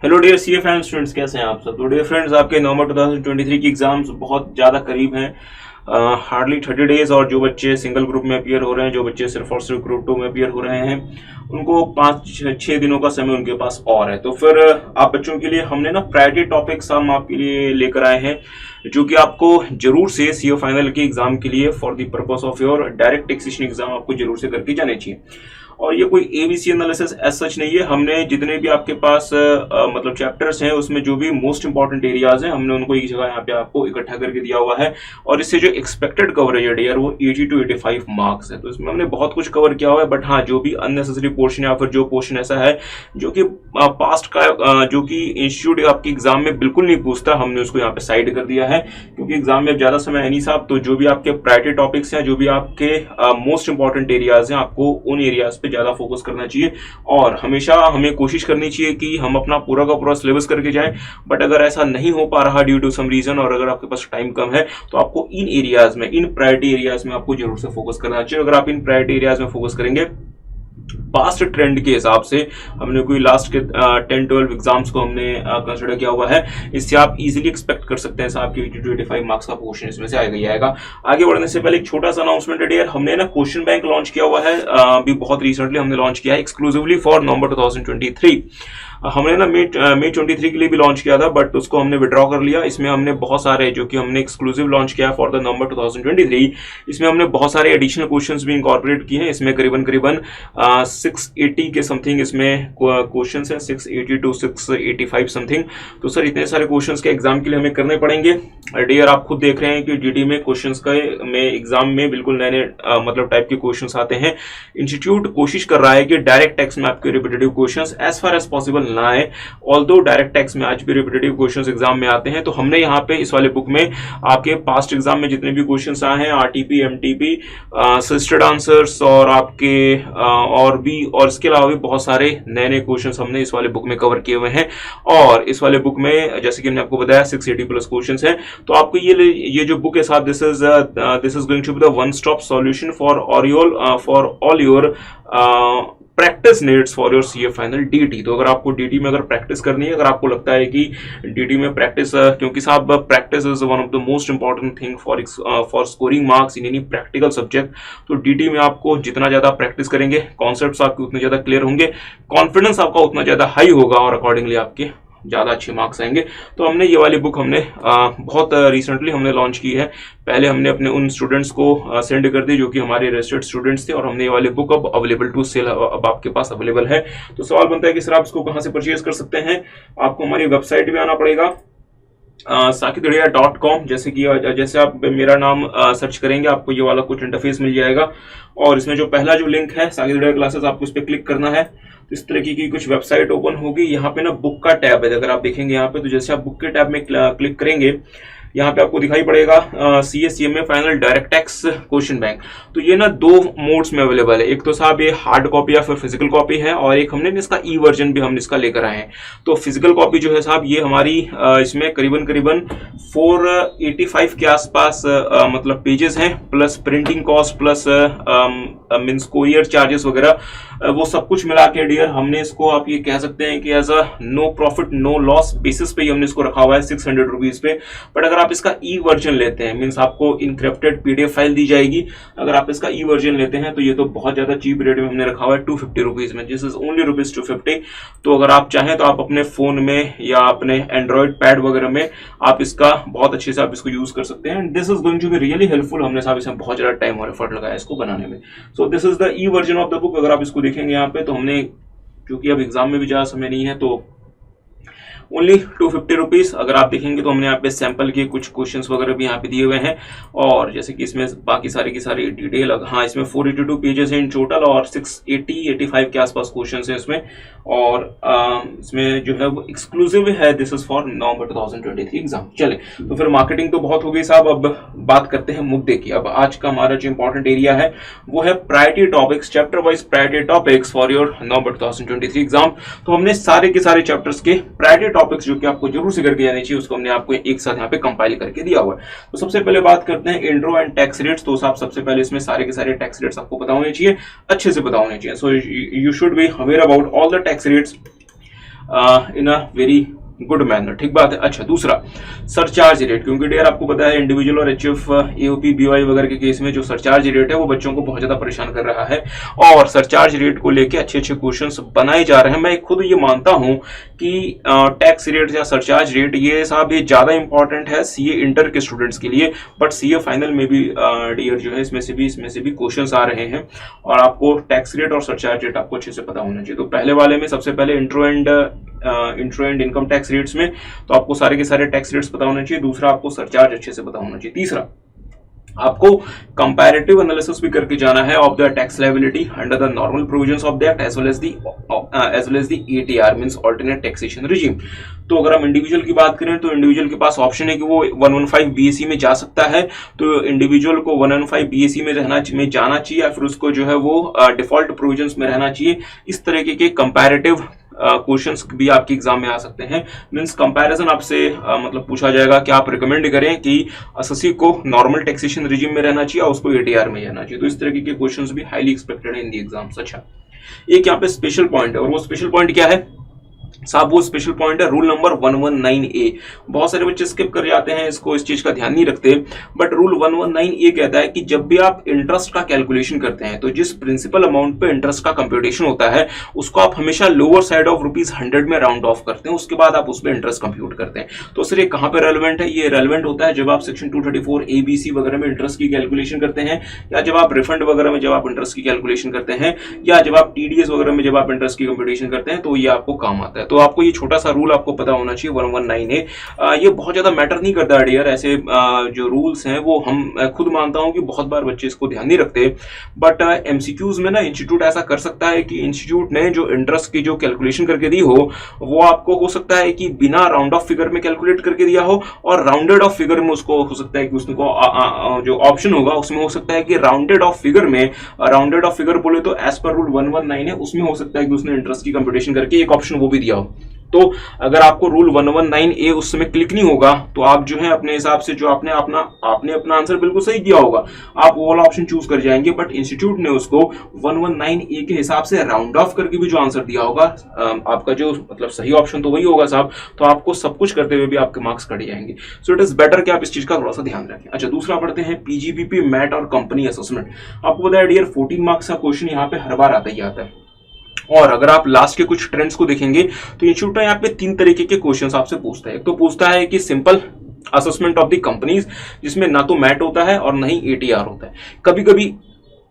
Hello dear CA fan students, कैसे हैं आप सब। तो डियर फ्रेंड्स, आपके नवंबर 2023 की एग्जाम्स बहुत ज़्यादा करीब हैं, हार्डली 30 डेज। और जो बच्चे सिंगल ग्रुप में अपियर हो रहे हैं, जो बच्चे सिर्फ और सिर्फ ग्रुप 2 में अपियर हो रहे हैं, उनको 5-6 दिनों का समय उनके पास और है। तो फिर आप बच्चों के लिए हमने ना प्रायोरिटी टॉपिक्स हम आपके लिए लेकर आए हैं, जो कि आपको जरूर से सीओ फाइनल के एग्जाम के लिए for the purpose of your direct taxation exam आपको जरूर से करके जाने चाहिए। और ये कोई एबीसी एनालिसिस एज सच नहीं है। हमने जितने भी आपके पास मतलब चैप्टर्स हैं, उसमें जो भी मोस्ट इंपॉर्टेंट एरियाज हैं, हमने उनको एक जगह यहाँ पे आपको इकट्ठा करके दिया हुआ है। और इससे जो एक्सपेक्टेड कवरेज है डियर, वो 80 to 85 मार्क्स है। तो इसमें हमने बहुत कुछ कवर किया हुआ है। बट हाँ, जो भी अननेसेसरी पोर्शन या फिर जो पोर्शन ऐसा है जो कि पास्ट का जो कि इंस्टीट्यूट आपके एग्जाम में बिल्कुल नहीं पूछता, हमने उसको यहाँ पे साइड कर दिया है। क्योंकि एग्जाम में ज्यादा समय है नहीं साहब। तो जो भी आपके प्रायोरिटी टॉपिक्स हैं, जो भी आपके मोस्ट इंपॉर्टेंट एरियाज हैं, आपको उन एरियाज पे ज्यादा फोकस करना चाहिए। और हमेशा हमें कोशिश करनी चाहिए कि हम अपना पूरा का पूरा सिलेबस करके जाएं। बट अगर ऐसा नहीं हो पा रहा ड्यू टू सम रीजन, और अगर आपके पास टाइम कम है, तो आपको इन एरियाज में, इन प्रायोरिटी एरियाज में आपको जरूर से फोकस करना चाहिए। अगर आप इन प्रायोरिटी एरियाज में फोकस करेंगे, पास्ट ट्रेंड के हिसाब से हमने कोई लास्ट के 10-12 एग्जाम्स को हमने कंसिडर किया हुआ है, इससे आप इजीली एक्सपेक्ट कर सकते हैं साहब कि 80 to 85 मार्क्स का क्वेश्चन इसमें से आएगा ही आएगा। आगे बढ़ने से पहले एक छोटा सा अनाउंसमेंट है डियर, हमने ना क्वेश्चन बैंक लॉन्च किया हुआ है, अभी बहुत रिसेंटली हमने लॉन्च किया है एक्सक्लूसिवली फॉर नवंबर 2023। हमने ना मई 23 के लिए भी लॉन्च किया था, बट उसको हमने विड्रॉ कर लिया। इसमें हमने बहुत सारे, जो कि हमने एक्सक्लूसिव लॉन्च किया फॉर द नवंबर 2023, इसमें हमने बहुत सारे एडिशनल क्वेश्चंस भी इंकॉर्पोरेट किए हैं। इसमें करीबन 680 के समथिंग इसमें क्वेश्चंस हैं, 680 to 685 समथिंग। तो सर, इतने सारे क्वेश्चंस के एग्जाम के लिए हमें करने पड़ेंगे डियर। आप खुद देख रहे हैं कि जीडी में क्वेश्चंस का में एग्जाम में बिल्कुल नए नए मतलब टाइप के क्वेश्चंस आते हैं। इंस्टीट्यूट कोशिश कर रहा है कि डायरेक्ट टैक्स में आपके repetitive questions as far as possible ना आए। ऑल्दो डायरेक्ट टैक्स में आज भी रिपीटेटिव क्वेश्चंस एग्जाम में आते हैं। तो हमने यहाँ पे इस वाले बुक में आपके पास्ट एग्जाम में जितने भी क्वेश्चंस आए हैं, आरटीपी, एमटीपी, सजेस्टेड आंसर्स, और आपके और इसके अलावा भी बहुत सारे नए नए क्वेश्चंस हमने इस वाले बुक में कवर किए हुए हैं। और इस वाले बुक में, जैसे कि हमने आपको बताया, 680 प्लस क्वेश्चंस हैं। तो आपको ये जो बुक है साहब, this is going to be the one stop solution for all your practice needs for your CA final DT. तो अगर आपको डीटी में अगर प्रैक्टिस करनी है, अगर आपको लगता है कि डीटी में प्रैक्टिस, क्योंकि साहब practice is one of the most important thing for scoring marks in any practical subject. तो डीटी में आपको जितना ज्यादा प्रैक्टिस करेंगे, कॉन्सेप्ट्स आपके उतने ज्यादा क्लियर होंगे, कॉन्फिडेंस आपका उतना ज्यादा हाई होगा, और अकॉर्डिंगली आपके ज्यादा अच्छे मार्क्स आएंगे। तो हमने ये वाली बुक हमने बहुत रिसेंटली हमने लॉन्च की है। पहले हमने अपने उन स्टूडेंट्स को सेंड कर दी जो कि हमारे रजिस्टर्ड स्टूडेंट्स थे, और हमने ये वाली बुक अब अवेलेबल टू सेल अब आपके पास अवेलेबल है। तो सवाल बनता है कि सर, आप इसको कहां से परचेज कर सकते हैं। आपको हमारी वेबसाइट पे आना पड़ेगा, sakidhuriya.com। जैसे आप मेरा नाम सर्च करेंगे, आपको ये वाला कुछ इंटरफेस मिल जाएगा। और इसमें जो पहला जो लिंक है साकिधुरिया क्लासेस, आपको इस पर क्लिक करना है। तो इस तरह की कुछ वेबसाइट ओपन होगी। यहाँ पे ना बुक का टैब है, अगर आप देखेंगे यहाँ पे, तो जैसे आप बुक के टैब में क्लिक करेंगे, यहाँ पे आपको दिखाई पड़ेगा CA-CMA final direct tax question bank. तो ये ना 2 मोड्स में अवेलेबल है। एक तो साहब ये हार्ड कॉपी या फिर फिजिकल कॉपी है, और एक हमने इसका ई वर्जन भी हम इसका लेकर आए हैं। तो फिजिकल कॉपी जो है साहब, ये हमारी इसमें करीबन 485 के आसपास मतलब पेजेस हैं, plus printing cost, plus means courier charges वगैरह, वो सब कुछ मिला के डियर हमने इसको, आप ये कह सकते हैं कि as a no profit no loss basis पे ही हमने इसको रखा हुआ है 600 रुपीज पे। बट अगर आप इसका ई वर्जन लेते हैं, मीन्स आपको इनक्रिप्टेड पीडीएफ फाइल दी जाएगी। अगर आप इसका ई वर्जन लेते हैं, तो ये तो बहुत ज्यादा चीप रेट में हमने रखा हुआ है 250 रुपीज में, दिस इज ओनली रुपीज 250। तो अगर आप चाहें तो आप अपने फोन में या अपने एंड्रॉइड पैड वगैरह में आप इसका बहुत अच्छे से आप इसको यूज कर सकते हैं। This is going to be really helpful. हमने साहब इसमें बहुत ज्यादा टाइम और एफर्ट लगाया इसको बनाने में। सो this is the E version of the book. अगर आप इसको देखेंगे यहाँ पे, तो हमने, क्योंकि अब एग्जाम में भी ज्यादा समय नहीं है, तो ओनली 250 रुपीज। अगर आप देखेंगे तो हमने यहाँ पे सैंपल के कुछ क्वेश्चंस वगैरह भी यहाँ पे दिए हुए हैं, और जैसे कि इसमें बाकी सारी की सारी डिटेल, हाँ इसमें 482 पेजेस हैं इन टोटल, और 680-85 के आसपास क्वेश्चंस हैं इसमें। और इसमें जो है वो एक्सक्लूसिव है, this is for November 2023 exam. चले, तो फिर मार्केटिंग तो बहुत हो गई साहब, अब बात करते हैं मुद्दे की। अब आज का हमारा जो इंपॉर्टेंट एरिया है वो है priority topics, chapter wise priority topics for your November 2023 exam. तो हमने सारे के सारे चैप्टर्स के प्रायोरिटी टॉपिक्स जो कि आपको जरूर से करके जाने चाहिए, उसको हमने आपको एक साथ यहाँ पे कंपाइल करके दिया हुआ है। तो सबसे पहले बात करते हैं इंट्रो एंड टैक्स रेट्स। तो साहब सबसे पहले इसमें सारे के सारे टैक्स रेट्स आपको पता होने चाहिए, अच्छे से पता होने चाहिए। So you should be aware about all the tax rates in a very good manner. ठीक बात है। अच्छा, दूसरा सरचार्ज रेट, क्योंकि डियर आपको पता है इंडिविजुअल और एचएफ एओपी बीवाई वगैरह के केस में जो सरचार्ज रेट है वो बच्चों को बहुत ज्यादा परेशान कर रहा है और सरचार्ज रेट को लेके अच्छे अच्छे क्वेश्चंस बनाए जा रहे हैं। मैं खुद ये मानता हूं कि टैक्स रेट या सरचार्ज रेट ये साहब ये ज्यादा इंपॉर्टेंट है सीए इंटर के स्टूडेंट्स के लिए, बट सीए फाइनल में भी डियर जो है इसमें से भी क्वेश्चंस आ रहे हैं और आपको टैक्स रेट और सरचार्ज रेट आपको अच्छे से पता होना चाहिए। तो पहले वाले में सबसे पहले intro and income tax rates में तो आपको सारे के सारे टैक्स रेट्स पता होना चाहिए। दूसरा, आपको सरचार्ज अच्छे से पता होना चाहिए। तीसरा, आपको कंपैरेटिव एनालिसिस भी करके जाना है of the tax liability under the normal provisions of the act as well as the ATR means alternate taxation regime. तो अगर हम इंडिविजुअल की बात करें तो इंडिविजुअल के पास ऑप्शन है कि वो 115 बीएसई में जा सकता है, तो इंडिविजुअल को 115 बीएसई में जाना चाहिए या फिर उसको जो है वो डिफॉल्ट प्रोविजंस में रहना चाहिए। इस तरीके के कंपैरेटिव क्वेश्चंस भी आपके एग्जाम में आ सकते हैं। मींस कंपैरिजन आपसे मतलब पूछा जाएगा कि आप रिकमेंड करें कि एसएससी को नॉर्मल टैक्सेशन रिजीम में रहना चाहिए और उसको एटीआर में रहना चाहिए। तो इस तरीके के क्वेश्चंस भी हाईली एक्सपेक्टेड है इन दी एग्जाम्स। अच्छा, एक यहाँ पे स्पेशल पॉइंट है और वो स्पेशल पॉइंट क्या है साहब? वो स्पेशल पॉइंट है रूल नंबर 119A। बहुत सारे बच्चे स्किप कर जाते हैं इसको, इस चीज का ध्यान नहीं रखते, बट रूल 119A कहता है कि जब भी आप इंटरेस्ट का कैलकुलेशन करते हैं तो जिस प्रिंसिपल अमाउंट पे इंटरेस्ट का कंप्यूटेशन होता है उसको आप हमेशा लोअर साइड ऑफ ₹100 में राउंड ऑफ करते हैं, उसके बाद आप उसमें इंटरेस्ट कंप्यूट करते हैं। तो सर ये कहां पे रेलेवेंट है? ये रेलेवेंट होता है जब आप सेक्शन 234 ABC वगैरह में इंटरेस्ट की कैलकुलेशन करते हैं, या जब आप रिफंड वगैरह में जब आप इंटरेस्ट की कैलकुलेशन करते हैं, या जब आप टीडीएस वगैरह में जब आप इंटरेस्ट की कंप्यूटेशन करते हैं, तो ये आपको काम आता है। तो आपको ये छोटा सा रूल आपको पता होना चाहिए 119A। ये बहुत ज्यादा मैटर नहीं करता है डियर, ऐसे जो रूल्स हैं वो हम खुद मानता हूं कि बहुत बार बच्चे इसको ध्यान नहीं रखते, बट एमसीक्यूज में ना इंस्टीट्यूट ऐसा कर सकता है कि इंस्टीट्यूट ने जो इंटरेस्ट की जो कैलकुलेशन करके दी हो वो आपको हो सकता है कि बिना राउंड ऑफ फिगर में कैलकुलेट करके दिया हो, और राउंडेड ऑफ फिगर में उसको हो सकता है कि उसको जो ऑप्शन होगा उसमें हो सकता है कि राउंडेड ऑफ फिगर में, राउंडेड ऑफ फिगर बोले तो एज पर रूल 119 है उसमें हो सकता है कि उसने इंटरेस्ट की कंप्यूटेशन करके एक ऑप्शन वो भी दिया हो। तो अगर आपको रूल 119A उस समय क्लिक नहीं होगा तो आप जो है अपने हिसाब से जो आपने अपना आंसर बिल्कुल सही दिया होगा, आप वो वाला ऑप्शन चूज कर जाएंगे, बट इंस्टीट्यूट ने उसको 119A के हिसाब से राउंड ऑफ करके भी जो आंसर दिया होगा आपका जो मतलब सही ऑप्शन तो वही होगा साहब, तो आपको सब कुछ करते हुए भी आपके मार्क्स कट जाएंगे। सो इट इज बेटर कि आप इस चीज का थोड़ा सा ध्यान रखें। अच्छा, दूसरा पढ़ते हैं पीजीबीपी मैट और कंपनी असेसमेंट। आपको बताया डियर 14 मार्क्स का क्वेश्चन यहाँ पे हर बार आता ही आता है, और अगर आप लास्ट के कुछ ट्रेंड्स को देखेंगे तो इंस्टीट्यूट यहाँ पे 3 तरीके के क्वेश्चंस आपसे पूछता है। एक तो पूछता है कि simple assessment of the companies, जिसमें ना तो मैट होता है और ना ही एटीआर होता है, कभी कभी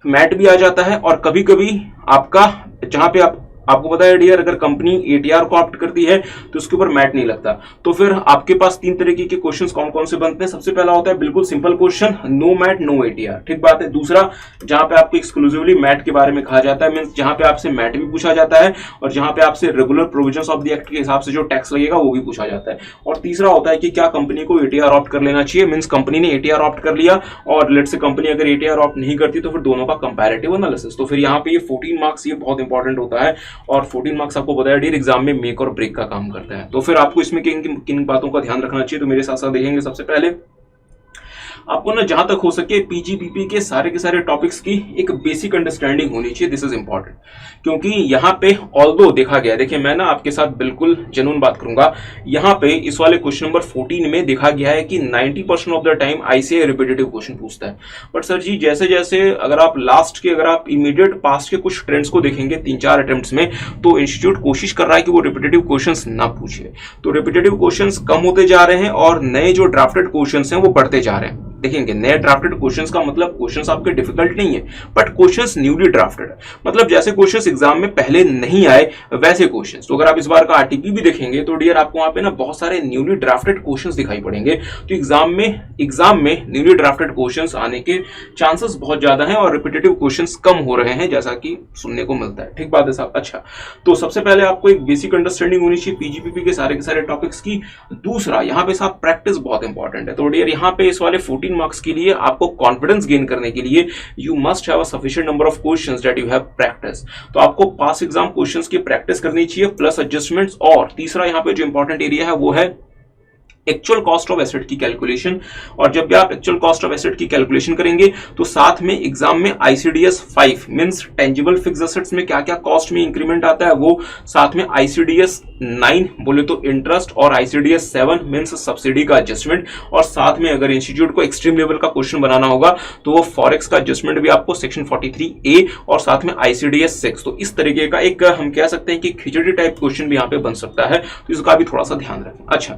मैट भी आ जाता है और कभी कभी आपका जहां पे आपको पता है डियर अगर कंपनी एटीआर को ऑप्ट करती है तो उसके ऊपर मैट नहीं लगता। तो फिर आपके पास 3 तरीके के क्वेश्चंस कौन कौन से बनते हैं? सबसे पहला होता है बिल्कुल simple question, no MAT no ATR. ठीक बात है। दूसरा, जहां पे आपको एक्सक्लूसिवली मैट के बारे में कहा जाता है, मींस जहां पे आपसे मैट भी पूछा जाता है और जहां पे आपसे regular provisions of the act के हिसाब से जो टैक्स लगेगा वो भी पूछा जाता है। और तीसरा होता है कि क्या कंपनी को एटीआर ऑप्ट कर लेना चाहिए, मींस कंपनी ने एटीआर ऑप्ट कर लिया और लेट से कंपनी अगर एटीआर ऑप्ट नहीं करती तो फिर दोनों का कंपैरेटिव एनालिसिस। तो फिर यहाँ पे ये 14 मार्क्स ये बहुत इंपॉर्टेंट होता है, और 14 मार्क्स आपको बताया डियर एग्जाम में मेक और ब्रेक का काम करता है। तो फिर आपको इसमें किन बातों का ध्यान रखना चाहिए, तो मेरे साथ साथ देखेंगे। सबसे पहले आपको ना जहां तक हो सके पीजीबीपी के सारे टॉपिक्स की एक बेसिक अंडरस्टैंडिंग होनी चाहिए। दिस इज इंपॉर्टेंट, क्योंकि यहाँ पे ऑल्दो देखा गया, देखिए मैं ना आपके साथ बिल्कुल जेन्युइन बात करूंगा, यहाँ पे इस वाले क्वेश्चन नंबर 14 में देखा गया है कि 90% of the time ICI repetitive question पूछता है। बट सर जी जैसे जैसे अगर आप इमीडिएट पास्ट के कुछ ट्रेंड्स को देखेंगे 3-4 अटेम्प्ट्स में, तो इंस्टीट्यूट कोशिश कर रहा है कि वो रिपीटेटिव क्वेश्चंस ना पूछे। तो रिपीटेटिव क्वेश्चंस कम होते जा रहे हैं और नए जो ड्राफ्टेड क्वेश्चंस हैं वो बढ़ते जा रहे हैं। देखेंगे नए ड्राफ्टेड क्वेश्चंस का मतलब क्वेश्चंस आपके डिफिकल्ट नहीं है, बट क्वेश्चंस न्यूली ड्राफ्टेड है, मतलब जैसे क्वेश्चंस एग्जाम में पहले नहीं आए वैसे क्वेश्चंस। तो अगर आप इस बार का आरटीपी भी देखेंगे तो डियर आपको वहां पे ना बहुत सारे न्यूली ड्राफ्टेड क्वेश्चंस दिखाई पड़ेंगे। तो एग्जाम में न्यूली ड्राफ्टेड क्वेश्चंस आने के चांसेस बहुत ज्यादा हैं और रिपीटेटिव क्वेश्चंस कम हो रहे हैं, जैसा कि सुनने को मिलता है। ठीक बात है साहब। अच्छा, तो सबसे पहले आपको एक बेसिक अंडरस्टैंडिंग होनी चाहिए पीजीपीपी के सारे टॉपिक्स की। दूसरा, यहाँ पे साहब प्रैक्टिस बहुत इंपॉर्टेंट है। तो डियर यहाँ पे इस वाले 14 मार्क्स के लिए आपको कॉन्फिडेंस गेन करने के लिए you must have a sufficient number of questions that you have practice. तो आपको पास एग्जाम क्वेश्चंस की प्रैक्टिस करनी चाहिए प्लस एडजस्टमेंट्स। और तीसरा यहाँ पे जो इंपॉर्टेंट एरिया है वो है एक्चुअल कॉस्ट ऑफ एसेट की कैलकुलेशन। और जब भी आप एक्चुअल कॉस्ट ऑफ एसेट की कैलकुलेशन करेंगे तो साथ में एग्जाम में ICDS 5 means tangible fixed assets में क्या क्या कॉस्ट में इंक्रीमेंट आता है वो, साथ में ICDS 9 बोले तो इंटरेस्ट, और ICDS 7 मींस सब्सिडी का एडजस्टमेंट, और साथ में अगर इंस्टीट्यूट को एक्सट्रीम लेवल का क्वेश्चन बनाना होगा तो वो फॉरेक्स का एडजस्टमेंट भी आपको सेक्शन 43A और साथ में ICDS 6। तो इस तरीके का एक हम कह सकते हैं कि खिचड़ी टाइप क्वेश्चन भी यहाँ पे बन सकता है, तो इसका भी थोड़ा सा ध्यान रखें। अच्छा,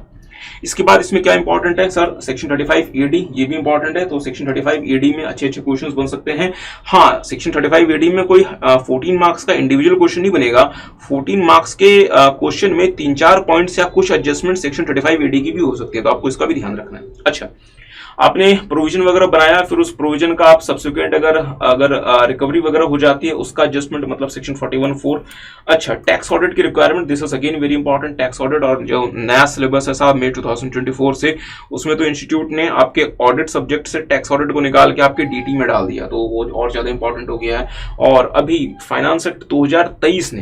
इसके बाद इसमें क्या इंपॉर्टेंट है सर, सेक्शन 35 AD, ये भी इंपॉर्टेंट है। तो सेक्शन 35 AD में अच्छे अच्छे क्वेश्चंस बन सकते हैं। हाँ, सेक्शन 35 AD में कोई 14 मार्क्स का इंडिविजुअल क्वेश्चन नहीं बनेगा। 14 मार्क्स के क्वेश्चन में 3-4 पॉइंट्स या कुछ एडजस्टमेंट सेक्शन 35 AD की भी हो सकती है, तो आपको इसका भी ध्यान रखना है। अच्छा, आपने प्रोविजन वगैरह बनाया, फिर उस प्रोविजन का आप सब्सिक्वेंट अगर रिकवरी वगैरह हो जाती है उसका एडजस्टमेंट मतलब सेक्शन 41(4). अच्छा, टैक्स ऑडिट की requirement, this is again very important, tax audit. और जो नया सिलेबस है साहब मई 2024 से, उसमें तो इंस्टीट्यूट ने आपके ऑडिट सब्जेक्ट से टैक्स ऑडिट को निकाल के आपके DT में डाल दिया, तो वो और ज्यादा इंपॉर्टेंट हो गया है। और अभी फाइनेंस एक्ट 2023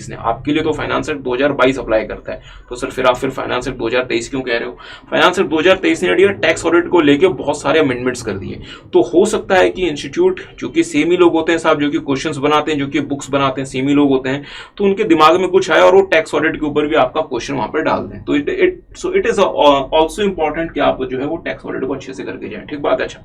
ने आपके लिए तो फाइनेंस एक्ट 2022 अप्लाई करता है, तो सर फिर आप फाइनेंस एक्ट 2023 क्यों कह रहे हो? फाइनेंस एक्ट 2023 ने टैक्स ऑडिट को लेके बहुत सारे अमेंडमेंट्स कर दिए, तो हो सकता है कि इंस्टीट्यूट, जो कि सेम ही लोग होते हैं साहब, जो कि क्वेश्चंस बनाते हैं, जो कि बुक्स बनाते हैं, सेम ही लोग होते हैं, तो उनके दिमाग में कुछ आया और वो टैक्स ऑडिट के ऊपर भी आपका क्वेश्चन वहां पर डाल दें। तो इट इज ऑल्सो इंपॉर्टेंट कि आप जो है वो टैक्स ऑडिट को अच्छे से करके जाए, ठीक बात है। अच्छा,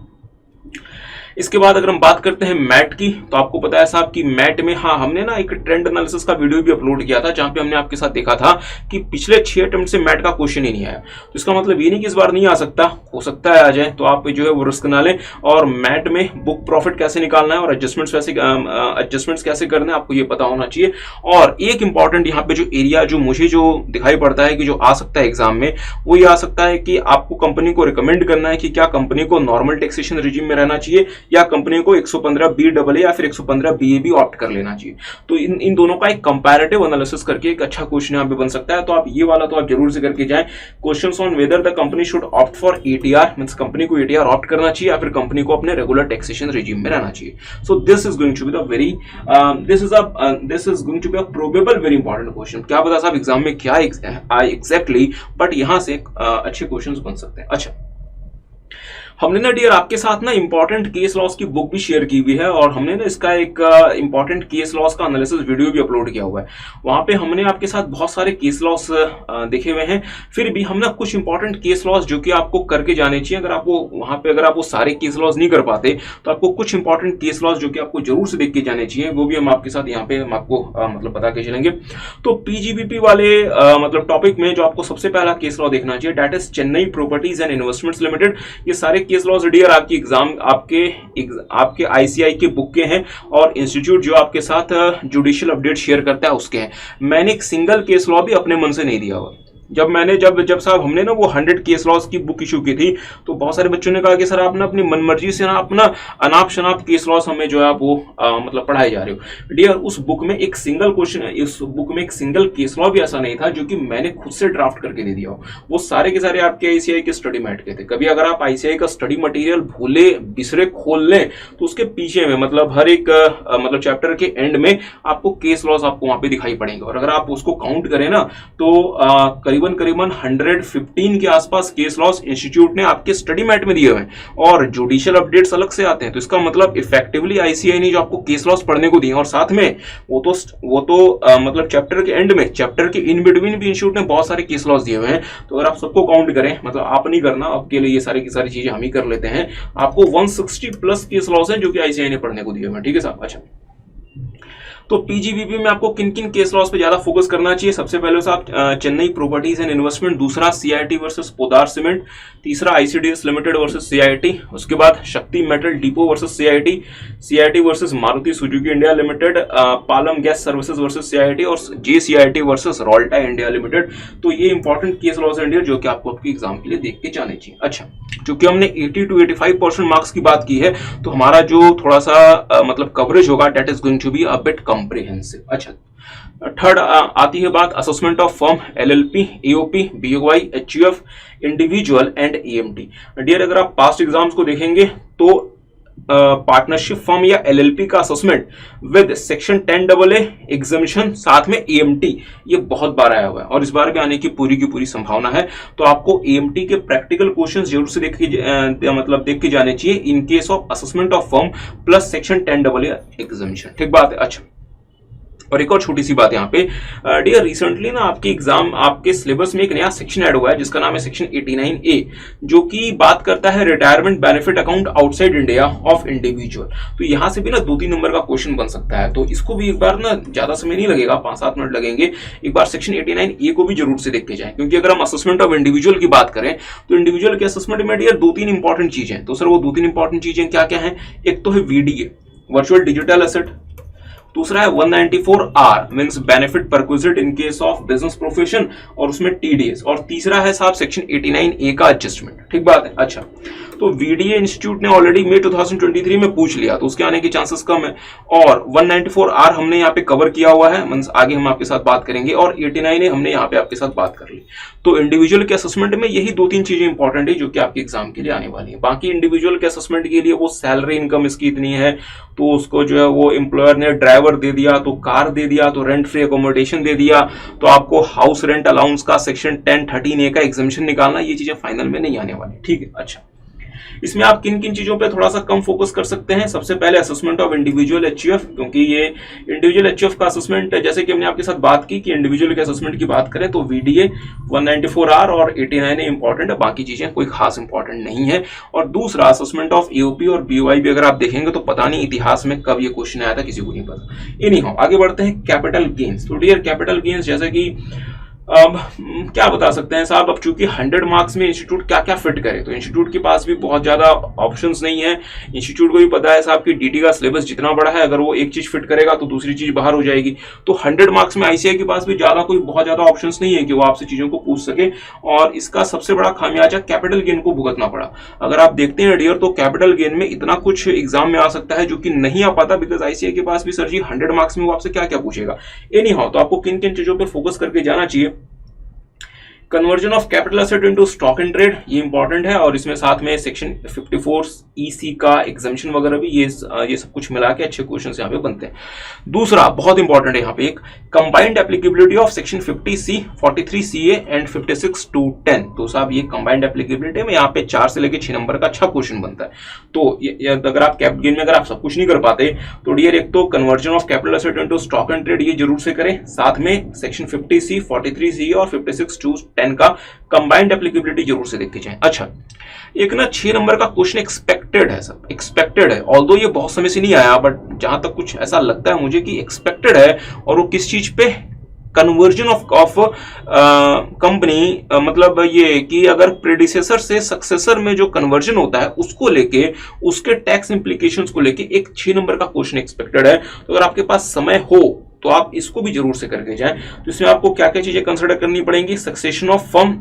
इसके बाद अगर हम बात करते हैं मैट की, तो आपको पता है साहब कि मैट में, हाँ, हमने ना एक ट्रेंड एनालिसिस का वीडियो भी अपलोड किया था जहां पे हमने आपके साथ देखा था कि पिछले 6 अटेम्प्ट से मैट का क्वेश्चन ही नहीं आया। तो इसका मतलब ये नहीं कि इस बार नहीं आ सकता, हो सकता है आ जाए, तो आप जो है वो रिस्क ना लें। और मैट में बुक प्रॉफिट कैसे निकालना है और एडजस्टमेंट्स कैसे करना है आपको ये पता होना चाहिए। और एक इंपॉर्टेंट यहाँ पे जो एरिया जो मुझे जो दिखाई पड़ता है कि जो आ सकता है एग्जाम में, वो ये आ सकता है कि आपको कंपनी को रिकमेंड करना है कि क्या कंपनी को नॉर्मल टैक्सेशन रिजीम में रहना चाहिए या कंपनी को 115BAA या फिर 115BAB ऑप्ट कर लेना चाहिए। तो इन दोनों का एक कंपैरेटिव एनालिसिस करके एक अच्छा क्वेश्चन यहाँ पे बन सकता है। तो आप ये वाला तो आप जरूर से करके जाएं, questions on whether the company should opt for ATR, means company को ATR ऑप्ट करना चाहिए या फिर कंपनी को अपने रेगुलर टैक्सेशन रिजीम में रहना चाहिए। So this is going to be the very this is going to be a probable very important question. क्या पता साहब एग्जाम में क्या एग्जैक्टली, बट यहां से अच्छे क्वेश्चंस बन सकते हैं। अच्छा, हमने ना डियर आपके साथ ना इंपॉर्टेंट केस लॉस की बुक भी शेयर की हुई है और हमने ना इसका एक इंपॉर्टेंट केस लॉस का एनालिसिस वीडियो भी अपलोड किया हुआ है। वहां पे हमने आपके साथ बहुत सारे केस लॉस देखे हुए हैं, फिर भी हम ना कुछ इंपॉर्टेंट केस लॉस जो कि आपको करके जाने चाहिए। अगर आपको वहां पे अगर आप वो सारे केस लॉस नहीं कर पाते तो आपको कुछ इंपॉर्टेंट केस लॉस जो कि आपको जरूर से देख के जाने चाहिए, वो भी हम आपके साथ यहाँ पे हम आपको मतलब बता के चलेंगे। तो PGBP वाले मतलब टॉपिक में जो आपको सबसे पहला केस लॉ देखना चाहिए, that is Chennai properties and investments limited. ये सारे केस लॉस डियर आपकी एग्जाम आपके ICI के बुक के हैं और इंस्टीट्यूट जो आपके साथ जुडिशियल अपडेट शेयर करता है उसके हैं। मैंने एक सिंगल केस लॉ भी अपने मन से नहीं दिया हुआ। जब साहब हमने ना वो 100 केस लॉस की बुक इशू की थी तो बहुत सारे बच्चों ने कहा कि सर आप ना अपनी मनमर्जी से ना अपना अनाप शनाप केस लॉस हमें जो है आप वो मतलब पढ़ाए जा रहे हो। डियर उस बुक में एक सिंगल क्वेश्चन है, इस बुक में एक सिंगल केस लॉ भी ऐसा नहीं था जो कि मैंने खुद से ड्राफ्ट करके दे दिया हो। वो सारे के सारे आपके ICI के स्टडी मैट के थे। कभी अगर आप ICI का स्टडी मटेरियल भूले बिसरे खोल लें तो उसके पीछे में मतलब हर एक मतलब चैप्टर के एंड में आपको केस लॉस आपको वहां पे दिखाई पड़ेंगे और अगर आप उसको काउंट करें ना तो करीबन 115 के आसपास केस लॉस इंस्टीट्यूट ने आपके स्टडी मैट में दिए हुए हैं और जुडिशियल अपडेट्स अलग से आते हैं। तो इसका मतलब इफेक्टिवली ICI ने जो आपको केस लॉस पढ़ने को दिए और साथ में वो तो मतलब चैप्टर के एंड में, चैप्टर के इन बिटवीन भी इंस्टीट्यूट ने बहुत सारे केस लॉस दिए हुए हैं। तो अगर आप सबको काउंट करें, मतलब आप नहीं करना, आपके लिए ये सारी की सारी चीजें हम ही कर लेते हैं, आपको 160+ केस लॉस हैं जो कि ICI ने पढ़ने को दिए हुए हैं। ठीक है साहब। अच्छा, तो PGBP में आपको किन किन केस लॉस पे ज्यादा फोकस करना चाहिए? सबसे पहले साहब चेन्नई प्रॉपर्टीज एंड इन्वेस्टमेंट, दूसरा CIT वर्सेस पोदार सीमेंट, तीसरा ICDS लिमिटेड वर्सेस CIT, उसके बाद शक्ति metal depot versus CIT versus Maruti Suzuki India limited, Palam gas services versus CIT और JCIT versus Rolta India limited. तो ये इंपॉर्टेंट केस लॉस है जो कि आपको आपके एग्जाम के लिए देख के जाने चाहिए। अच्छा, क्योंकि हमने 80 to 85% मार्क्स की बात की है तो हमारा जो थोड़ा सा मतलब कवरेज होगा that is going to be a bit comprehensive. अच्छा, थर्ड आती है बात assessment of firm, LLP, AOP, BOI, HUF, individual and AMT। Dear अगर आप पास्ट एग्जाम्स को देखेंगे तो पार्टनरशिप फर्म या एलएलपी का assessment with section 10AA examination, साथ में एएमटी, ये बहुत बार आया हुआ है और इस बार भी आने की पूरी संभावना है। तो आपको एएमटी के प्रैक्टिकल क्वेश्चंस जरूर से देख के जाने चाहिए in case of assessment of firm plus section 10AA examination. ठीक बात है। अच्छा, और एक और छोटी सी बात यहाँ पे डियर, रिसेंटली ना आपके एग्जाम, आपके सिलेबस में एक नया सेक्शन ऐड हुआ है जिसका नाम है सेक्शन 89A, जो कि बात करता है retirement benefit account outside India of individual. तो यहाँ से भी ना 2-3 नंबर का क्वेश्चन बन सकता है, तो इसको भी एक बार ना ज्यादा समय नहीं लगेगा, 5-7 मिनट लगेंगे, एक बार सेक्शन 89A को भी जरूर से देख के जाए, क्योंकि अगर हम असेसमेंट ऑफ इंडिविजुअल की बात करें तो इंडिविजुअल के असेसमेंट में डियर 2-3 इंपॉर्टेंट चीजें, तो सर वो 2-3 इंपॉर्टेंट चीजें क्या क्या है? एक तो है VDA, वर्चुअल डिजिटल एसेट, दूसरा है 194R means benefit perquisite in case of business profession और उसमें TDS, और तीसरा है साहब सेक्शन 89A का एडजस्टमेंट। ठीक बात है। अच्छा, तो VDA इंस्टीट्यूट ने ऑलरेडी मई 2023 में पूछ लिया, तो उसके आने के चांसेस कम है, और 194R हमने यहाँ पे कवर किया हुआ है, मींस आगे हम आपके साथ बात करेंगे, और 89A हमने यहाँ पे आपके साथ बात कर ली। तो इंडिविजुअल के असेसमेंट में यही 2-3 चीजें इंपॉर्टेंट है जो कि आपके एग्जाम के लिए आने वाली है। बाकी इंडिविजुअल के असेसमेंट के लिए वो सैलरी इनकम इसकी इतनी है, तो उसको जो है वो एम्प्लॉयर ने ड्राइवर दे दिया, तो कार दे दिया, तो रेंट फ्री अकोमोडेशन दे दिया, तो आपको हाउस रेंट अलाउंस का सेक्शन 1013A का एग्जामिनेशन निकालना, ये चीजें फाइनल में नहीं आने वाली। ठीक है। अच्छा, इसमें आप किन किन चीजों पे थोड़ा सा कम फोकस कर सकते हैं? सबसे पहले असेसमेंट ऑफ इंडिविजुअल HUF, क्योंकि ये इंडिविजुअल HUF का असेसमेंट, जैसे कि हमने आपके साथ बात की कि इंडिविजुअल के असेसमेंट की बात करें तो VDA, 194R और 89A इंपॉर्टेंट है, बाकी चीजें कोई खास इंपॉर्टेंट नहीं है। और दूसरा असेसमेंट ऑफ AOP और BOI भी अगर आप देखेंगे तो पता नहीं इतिहास में कब ये क्वेश्चन आया था, किसी को नहीं पता। एनीहाउ, आगे बढ़ते हैं कैपिटल गेन्स। तो डियर कैपिटल गेन्स, जैसे कि अब क्या बता सकते हैं साहब, अब चूंकि 100 मार्क्स में इंस्टीट्यूट क्या क्या फिट करे, तो इंस्टीट्यूट के पास भी बहुत ज्यादा ऑप्शंस नहीं है। इंस्टीट्यूट को भी पता है साहब कि DT का सिलेबस जितना बड़ा है, अगर वो एक चीज फिट करेगा तो दूसरी चीज बाहर हो जाएगी। तो 100 मार्क्स में ICAI के पास भी बहुत ज्यादा ऑप्शंस नहीं है कि वो आपसे चीजों को पूछ सके, और इसका सबसे बड़ा खामियाजा कैपिटल गेन को भुगतना पड़ा। अगर आप देखते हैं डियर, तो कैपिटल गेन में इतना कुछ एग्जाम में आ सकता है जो कि नहीं आ पाता, बिकॉज ICAI के पास भी सर जी 100 मार्क्स में वो आपसे क्या क्या पूछेगा। एनीहाउ, तो आपको किन किन चीजों पर फोकस करके जाना चाहिए? Conversion of capital asset into stock and trade, ये इंपॉर्टेंट है, और इसमें साथ में सेक्शन 54EC का एग्जामिनेशन वगैरह भी, ये सब कुछ मिला के अच्छे क्वेश्चंस यहाँ पे बनते हैं। दूसरा बहुत इंपॉर्टेंट है यहाँ पे, एक combined applicability of section 50C, 43CA and 56 to 10। तो साहब ये कंबाइंड एप्लीकेबिलिटी में यहाँ पे 4 से लेकर 6 नंबर का अच्छा क्वेश्चन बनता है। तो अगर आप कैपिटल गेन में अगर आप सब कुछ नहीं कर पाते तो डियर, एक तो conversion of capital asset into stock and trade ये जरूर से करें, साथ में सेक्शन 50C, 43CA और 56 to 10 का कंबाइंड एप्लीकेबिलिटी जरूर से देख के जाएं। अच्छा, एक ना 6 नंबर का क्वेश्चन एक्सपेक्टेड है, सब एक्सपेक्टेड है, ऑल्दो ये बहुत समय से नहीं आया, बट जहां तक कुछ ऐसा लगता है मुझे कि एक्सपेक्टेड है, और वो किस चीज पे? कन्वर्जन ऑफ कंपनी, मतलब ये कि अगर प्रेडिसेसर से सक्सेसर में जो कन्वर्जन होता है उसको लेके, उसके टैक्स इंप्लीकेशंस को लेके एक 6 नंबर का क्वेश्चन एक्सपेक्टेड है। तो अगर आपके पास समय हो तो आप इसको भी जरूर से करके जाएं। तो इसमें आपको क्या क्या चीजें कंसिडर करनी पड़ेंगी? Succession of firm,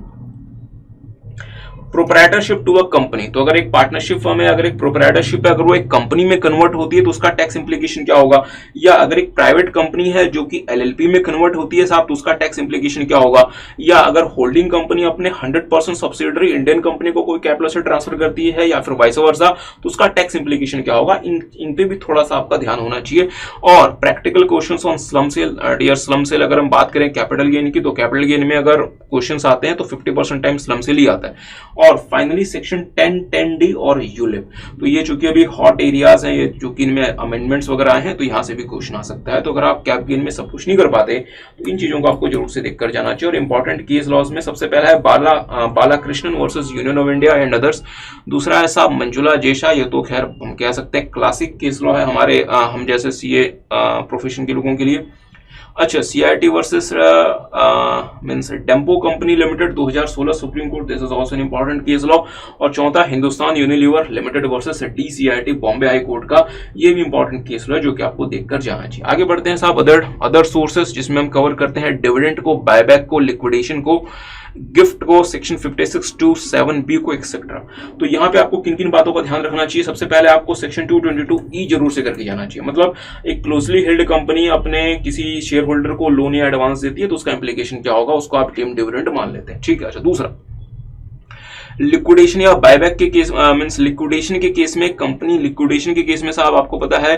proprietorship to a company, तो अगर एक पार्टनरशिप फर्म है, अगर एक प्रोप्राइटरशिप है, अगर वो एक कंपनी में कन्वर्ट होती है तो उसका टैक्स इंप्लीकेशन क्या होगा? या अगर एक प्राइवेट कंपनी है जो कि LLP में कन्वर्ट होती है साहब, तो उसका टैक्स इंप्लीकेशन क्या होगा? या अगर होल्डिंग कंपनी अपने 100% सब्सिडरी इंडियन कंपनी को कोई कैपिटल से ट्रांसफर करती है, या फिर वाइस वर्सा, तो उसका टैक्स इंप्लीकेशन क्या होगा? इन पे भी थोड़ा सा आपका ध्यान होना चाहिए। और practical questions on slump sale, dear slump sale अगर हम बात करें कैपिटल गेन की, तो कैपिटल गेन में अगर क्वेश्चंस आते हैं तो 50% टाइम स्लम सेल ही आता है। और फाइनली सेक्शन 1010D और यूलिप, तो ये चूंकि अभी हॉट एरियाज हैं, ये चूंकि इनमें अमेंडमेंट्स वगैरह आए हैं, तो यहां से भी क्वेश्चन आ सकता है। तो अगर आप कैप गेन में सब कुछ नहीं कर पाते तो इन चीजों को आपको जरूर से देखकर जाना चाहिए। और इंपॉर्टेंट केस लॉज में सबसे पहला है Balakrishnan versus union of India and others. दूसरा है साहब मंजुला जेशा, ये तो खैर हम कह सकते हैं क्लासिक केस लॉ है हमारे हम जैसे CA प्रोफेशन के लोगों के लिए। अच्छा, CIT versus means Dempo company limited 2016 supreme court, this is also an important case law. और चौथा Hindustan Unilever limited versus DCIT Bombay High court का, ये भी इंपॉर्टेंट केस लॉ है जो कि आपको देखकर जाना चाहिए। आगे बढ़ते हैं साहब अदर सोर्सेस, जिसमें हम कवर करते हैं डिविडेंड को, बायबैक को, लिक्विडेशन को, गिफ्ट को, सेक्शन 56 to 7B को एक्सेट्रा। तो यहाँ पे आपको किन किन बातों का ध्यान रखना चाहिए? सबसे पहले आपको सेक्शन 222E जरूर से करके जाना चाहिए, मतलब एक क्लोजली हेल्ड कंपनी अपने किसी शेयर होल्डर को लोन या एडवांस देती है तो उसका इंप्लीकेशन क्या होगा, उसको आप डीम्ड डिविडेंड मान लेते हैं। ठीक है। अच्छा, दूसरा लिक्विडेशन या बायबैक के केस मींस लिक्विडेशन के केस में, कंपनी लिक्विडेशन के केस में साहब आपको पता है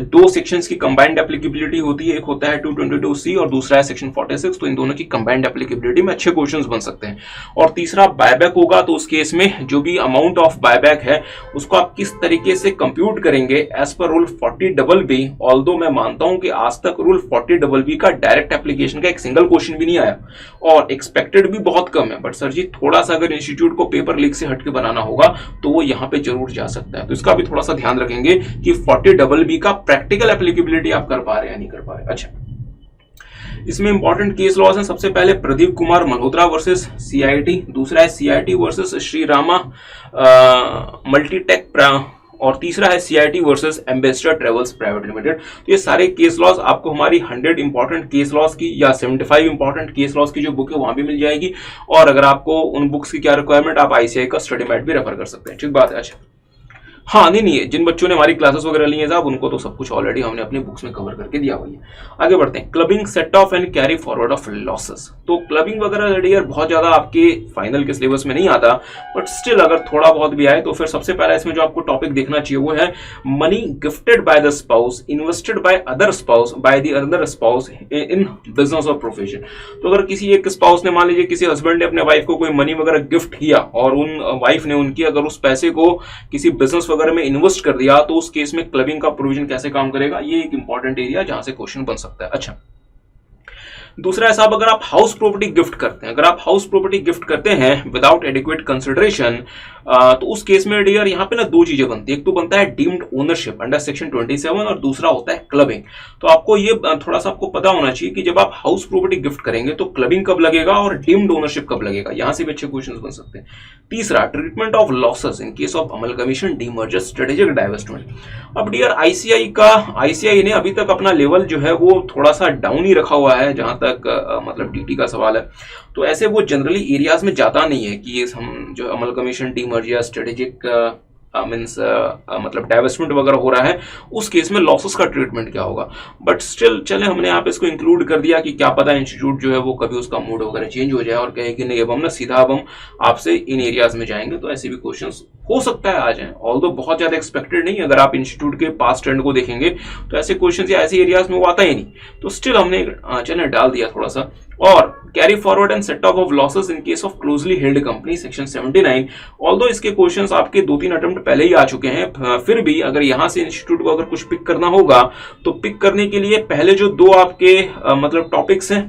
दो सेक्शंस की कंबाइंड एप्लीकेबिलिटी होती है, एक होता है 222C और दूसरा है सेक्शन 46। तो इन दोनों की कंबाइंड एप्लीकेबिलिटी में अच्छे क्वेश्चंस बन सकते हैं। और तीसरा बायबैक होगा, तो उस केस में जो भी अमाउंट ऑफ बायबैक है उसको आप किस तरीके से कंप्यूट करेंगे as per rule 40BB। Although मैं मानता हूं कि आज तक रूल 40BB का डायरेक्ट एप्लीकेशन का एक सिंगल क्वेश्चन भी नहीं आया और एक्सपेक्टेड भी बहुत कम है, बट सर जी थोड़ा सा अगर इंस्टीट्यूट को पेपर लीक से हटके बनाना होगा तो वो यहां पे जरूर जा सकता है। तो इसका भी थोड़ा सा ध्यान रखेंगे कि 40BB का प्रैक्टिकल एप्लीकेबिलिटी आप कर पा रहे हैं या नहीं कर पा रहे। अच्छा, इसमें इंपॉर्टेंट केस लॉज हैं। सबसे पहले प्रदीप कुमार मल्होत्रा वर्सेस CIT, दूसरा है CIT versus Shri Rama Multitech, और तीसरा है CIT versus ambassador travels private limited. तो ये सारे केस लॉज आपको हमारी 100 इंपॉर्टेंट केस लॉज की या 75 इंपॉर्टेंट केस लॉज की जो बुक है वहां भी मिल जाएगी। और अगर आपको उन बुक्स की क्या रिक्वायरमेंट, आप ICI का स्टडी मैट भी रेफर कर सकते हैं। ठीक बात है। अच्छा, हाँ नहीं, जिन बच्चों ने हमारी क्लासेस वगैरह ली हैं साहब उनको तो सब कुछ ऑलरेडी हमने अपनी बुक्स में कवर करके दिया हुआ है। आगे बढ़ते हैं, clubbing, set of and carry forward of losses. तो क्लबिंग वगैरह रेडियर बहुत ज्यादा आपके फाइनल के सिलेबस में नहीं आता, बट स्टिल अगर थोड़ा बहुत भी आए तो फिर सबसे पहला इसमें जो आपको टॉपिक देखना चाहिए वो है money gifted by the spouse, invested by other spouse, by the other spouse in business और प्रोफेशन। तो अगर किसी एक स्पाउस ने, मान लीजिए किसी हस्बैंड ने अपने वाइफ को कोई मनी वगैरह गिफ्ट किया और उन वाइफ ने उनकी अगर उस पैसे को किसी बिजनेस वगैरह में इन्वेस्ट कर दिया, तो उस केस में क्लबिंग का प्रोविजन कैसे काम करेगा, ये एक इंपॉर्टेंट एरिया जहां से क्वेश्चन बन सकता है। अच्छा, दूसरा है साहब, अगर आप हाउस प्रॉपर्टी गिफ्ट करते हैं, अगर आप हाउस प्रॉपर्टी गिफ्ट करते हैं विदाउट एडिक्वेट कंसिडरेशन, तो उस केस में डियर यहाँ पे ना दो चीजें बनती है। एक तो बनता है डीम्ड ओनरशिप अंडर सेक्शन 27 और दूसरा होता है क्लबिंग। तो आपको ये थोड़ा सा आपको पता होना चाहिए कि जब आप हाउस प्रॉपर्टी गिफ्ट करेंगे तो क्लबिंग कब लगेगा और डीम्ड ओनरशिप कब लगेगा, यहां से भी अच्छे क्वेश्चन बन सकते हैं। तीसरा, treatment of losses in case of amalgamation, demerger, strategic divestment. अब डियर ICI ने अभी तक अपना लेवल जो है वो थोड़ा सा डाउन ही रखा हुआ है जहां तक मतलब DT का सवाल है। तो ऐसे वो जनरली एरियाज में जाता नहीं है कि ये हम जो अमलगमेशन, डीमर्जर, स्ट्रेटेजिक मींस मतलब डाइवेस्टमेंट वगैरह हो रहा है, उस केस में लॉसेस का ट्रीटमेंट क्या होगा। बट स्टिल चले, हमने यहाँ पे इसको इंक्लूड कर दिया कि क्या पता इंस्टीट्यूट जो है वो कभी उसका मूड वगैरह चेंज हो जाए और कहे कि नहीं अब हम ना सीधा अब हम आपसे इन एरियाज में जाएंगे। तो ऐसे भी क्वेश्चंस हो सकता है आ जाए, ऑल्दो बहुत ज्यादा एक्सपेक्टेड नहीं। अगर आप इंस्टीट्यूट के पास ट्रेंड को देखेंगे तो ऐसे क्वेश्चन या ऐसे एरियाज में वो आता ही नहीं। तो स्टिल हमने चले डाल दिया थोड़ा सा। और carry forward and set of losses in case of closely held company, section 79। Although इसके क्वेश्चंस आपके 2-3 अटेम्प्ट पहले ही आ चुके हैं, फिर भी अगर यहां से इंस्टीट्यूट को अगर कुछ पिक करना होगा तो पिक करने के लिए पहले जो दो आपके मतलब टॉपिक्स हैं